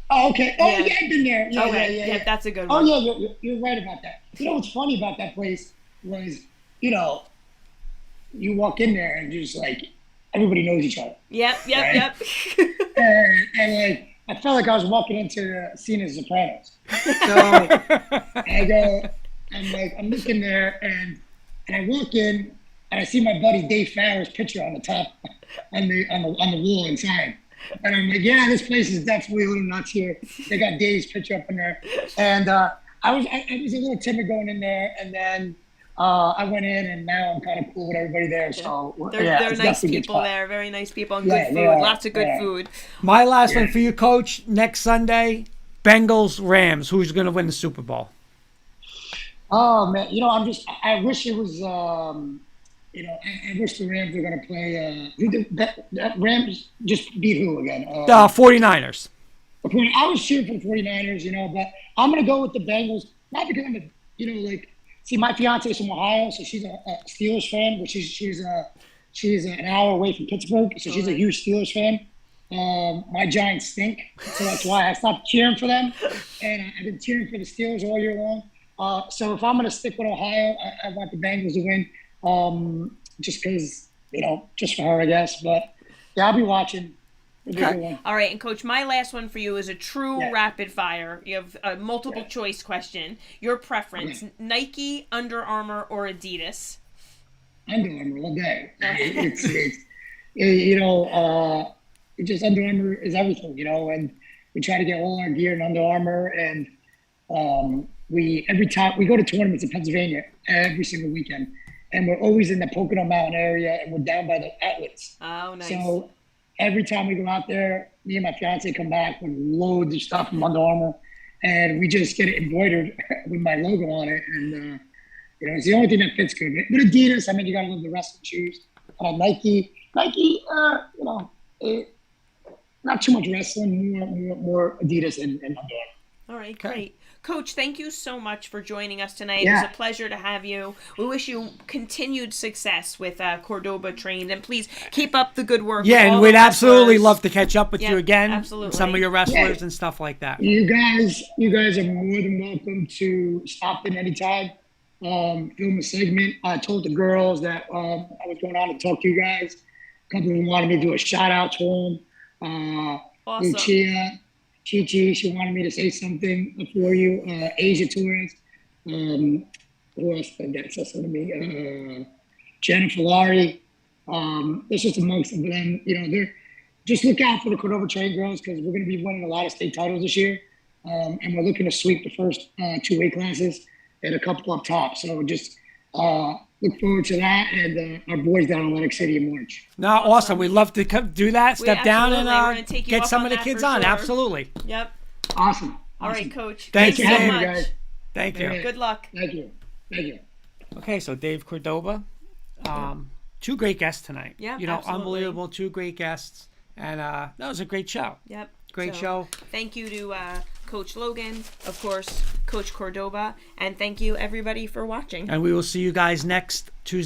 S4: Oh, okay. Oh, yeah, I've been there. Yeah.
S2: That's a good
S4: one.
S2: Oh,
S4: yeah, you're right about that. You know what's funny about that place was, you know, you walk in there and just like, everybody knows each other.
S2: Yep.
S4: and like, I felt like I was walking into the scene of Sopranos. So I'm looking there and I walk in and I see my buddy Dave Farrell's picture on the top, on the wall inside. And I'm like, yeah, this place is definitely a little nuts here. They got Dave's picture up in there. And I was a little timid going in there, and then I went in, and now I'm kind of cool with everybody there. So
S2: they're nice people there, very nice people, and good food, lots of good food.
S1: My last one for you, Coach. Next Sunday, Bengals Rams. Who's going to win the Super Bowl?
S4: Oh man, you know, I wish it was. I wish the Rams were going to play. That Rams just beat who again?
S1: 49ers.
S4: I was cheering for the 49ers, you know, but I'm going to go with the Bengals. Not because I'm see, my fiance is from Ohio, so she's a Steelers fan, but she's an hour away from Pittsburgh, so she's a huge Steelers fan. My Giants stink, so that's why I stopped cheering for them, and I've been cheering for the Steelers all year long. So if I'm going to stick with Ohio, I want the Bengals to win. Just because, just for her, I guess. But yeah, I'll be watching.
S2: Okay. All right, and Coach, my last one for you is a true rapid fire. You have a multiple choice question. Your preference: Nike, Under Armour, or Adidas?
S4: Under Armour all day. just Under Armour is everything, and we try to get all our gear in Under Armour, and every time we go to tournaments in Pennsylvania every single weekend, and we're always in the Pocono Mountain area, and we're down by the outlets.
S2: Oh, nice.
S4: So every time we go out there, me and my fiance come back with loads of stuff from Under Armour, and we just get it embroidered with my logo on it, and it's the only thing that fits good. But Adidas, I mean, you gotta love the wrestling shoes. Nike, not too much wrestling, more Adidas and Under Armour.
S2: All right, great. Coach, thank you so much for joining us tonight.
S4: Yeah.
S2: It was a pleasure to have you. We wish you continued success with Cordoba trained, and please keep up the good work.
S1: Yeah,
S2: with
S1: and
S2: all
S1: we'd
S2: the
S1: absolutely
S2: wrestlers.
S1: love to catch up with
S2: Yeah,
S1: you again.
S2: absolutely.
S1: Some of your wrestlers and stuff like that.
S4: You guys are more than welcome to stop in anytime. Film a segment. I told the girls that I was going on to talk to you guys. A couple of them wanted me to do a shout out to them.
S2: Awesome.
S4: Lucia, Chi, she wanted me to say something for you. Asia Torres. Who else that said something to me? Jennifer Laurie. It's just amongst them. But then, they're just look out for the Cordoba Train girls, because we're going to be winning a lot of state titles this year. And we're looking to sweep the first 2 weight classes and a couple up top. So just look forward to that, and our boys down in Atlantic City in March.
S1: No, awesome. We'd love to do that. Step down
S2: absolutely. We're gonna
S1: and
S2: take you
S1: get
S2: up
S1: some
S2: on
S1: of the
S2: that
S1: kids
S2: for
S1: on.
S2: sure.
S1: Absolutely.
S2: Yep.
S4: Awesome.
S2: All right, Coach.
S1: Thank
S2: Thanks
S1: you,
S2: so
S1: Dave.
S2: much.
S4: Guys.
S1: Thank you.
S2: Good luck.
S4: Thank you.
S1: Okay, so Dave Cordoba. 2 great guests tonight.
S2: Yeah, absolutely.
S1: Unbelievable. 2 great guests. And that was a great show.
S2: Yep.
S1: Great
S2: So,
S1: show.
S2: Thank you to Coach Logan, of course, Coach Cordoba, and thank you everybody for watching.
S1: And we will see you guys next Tuesday.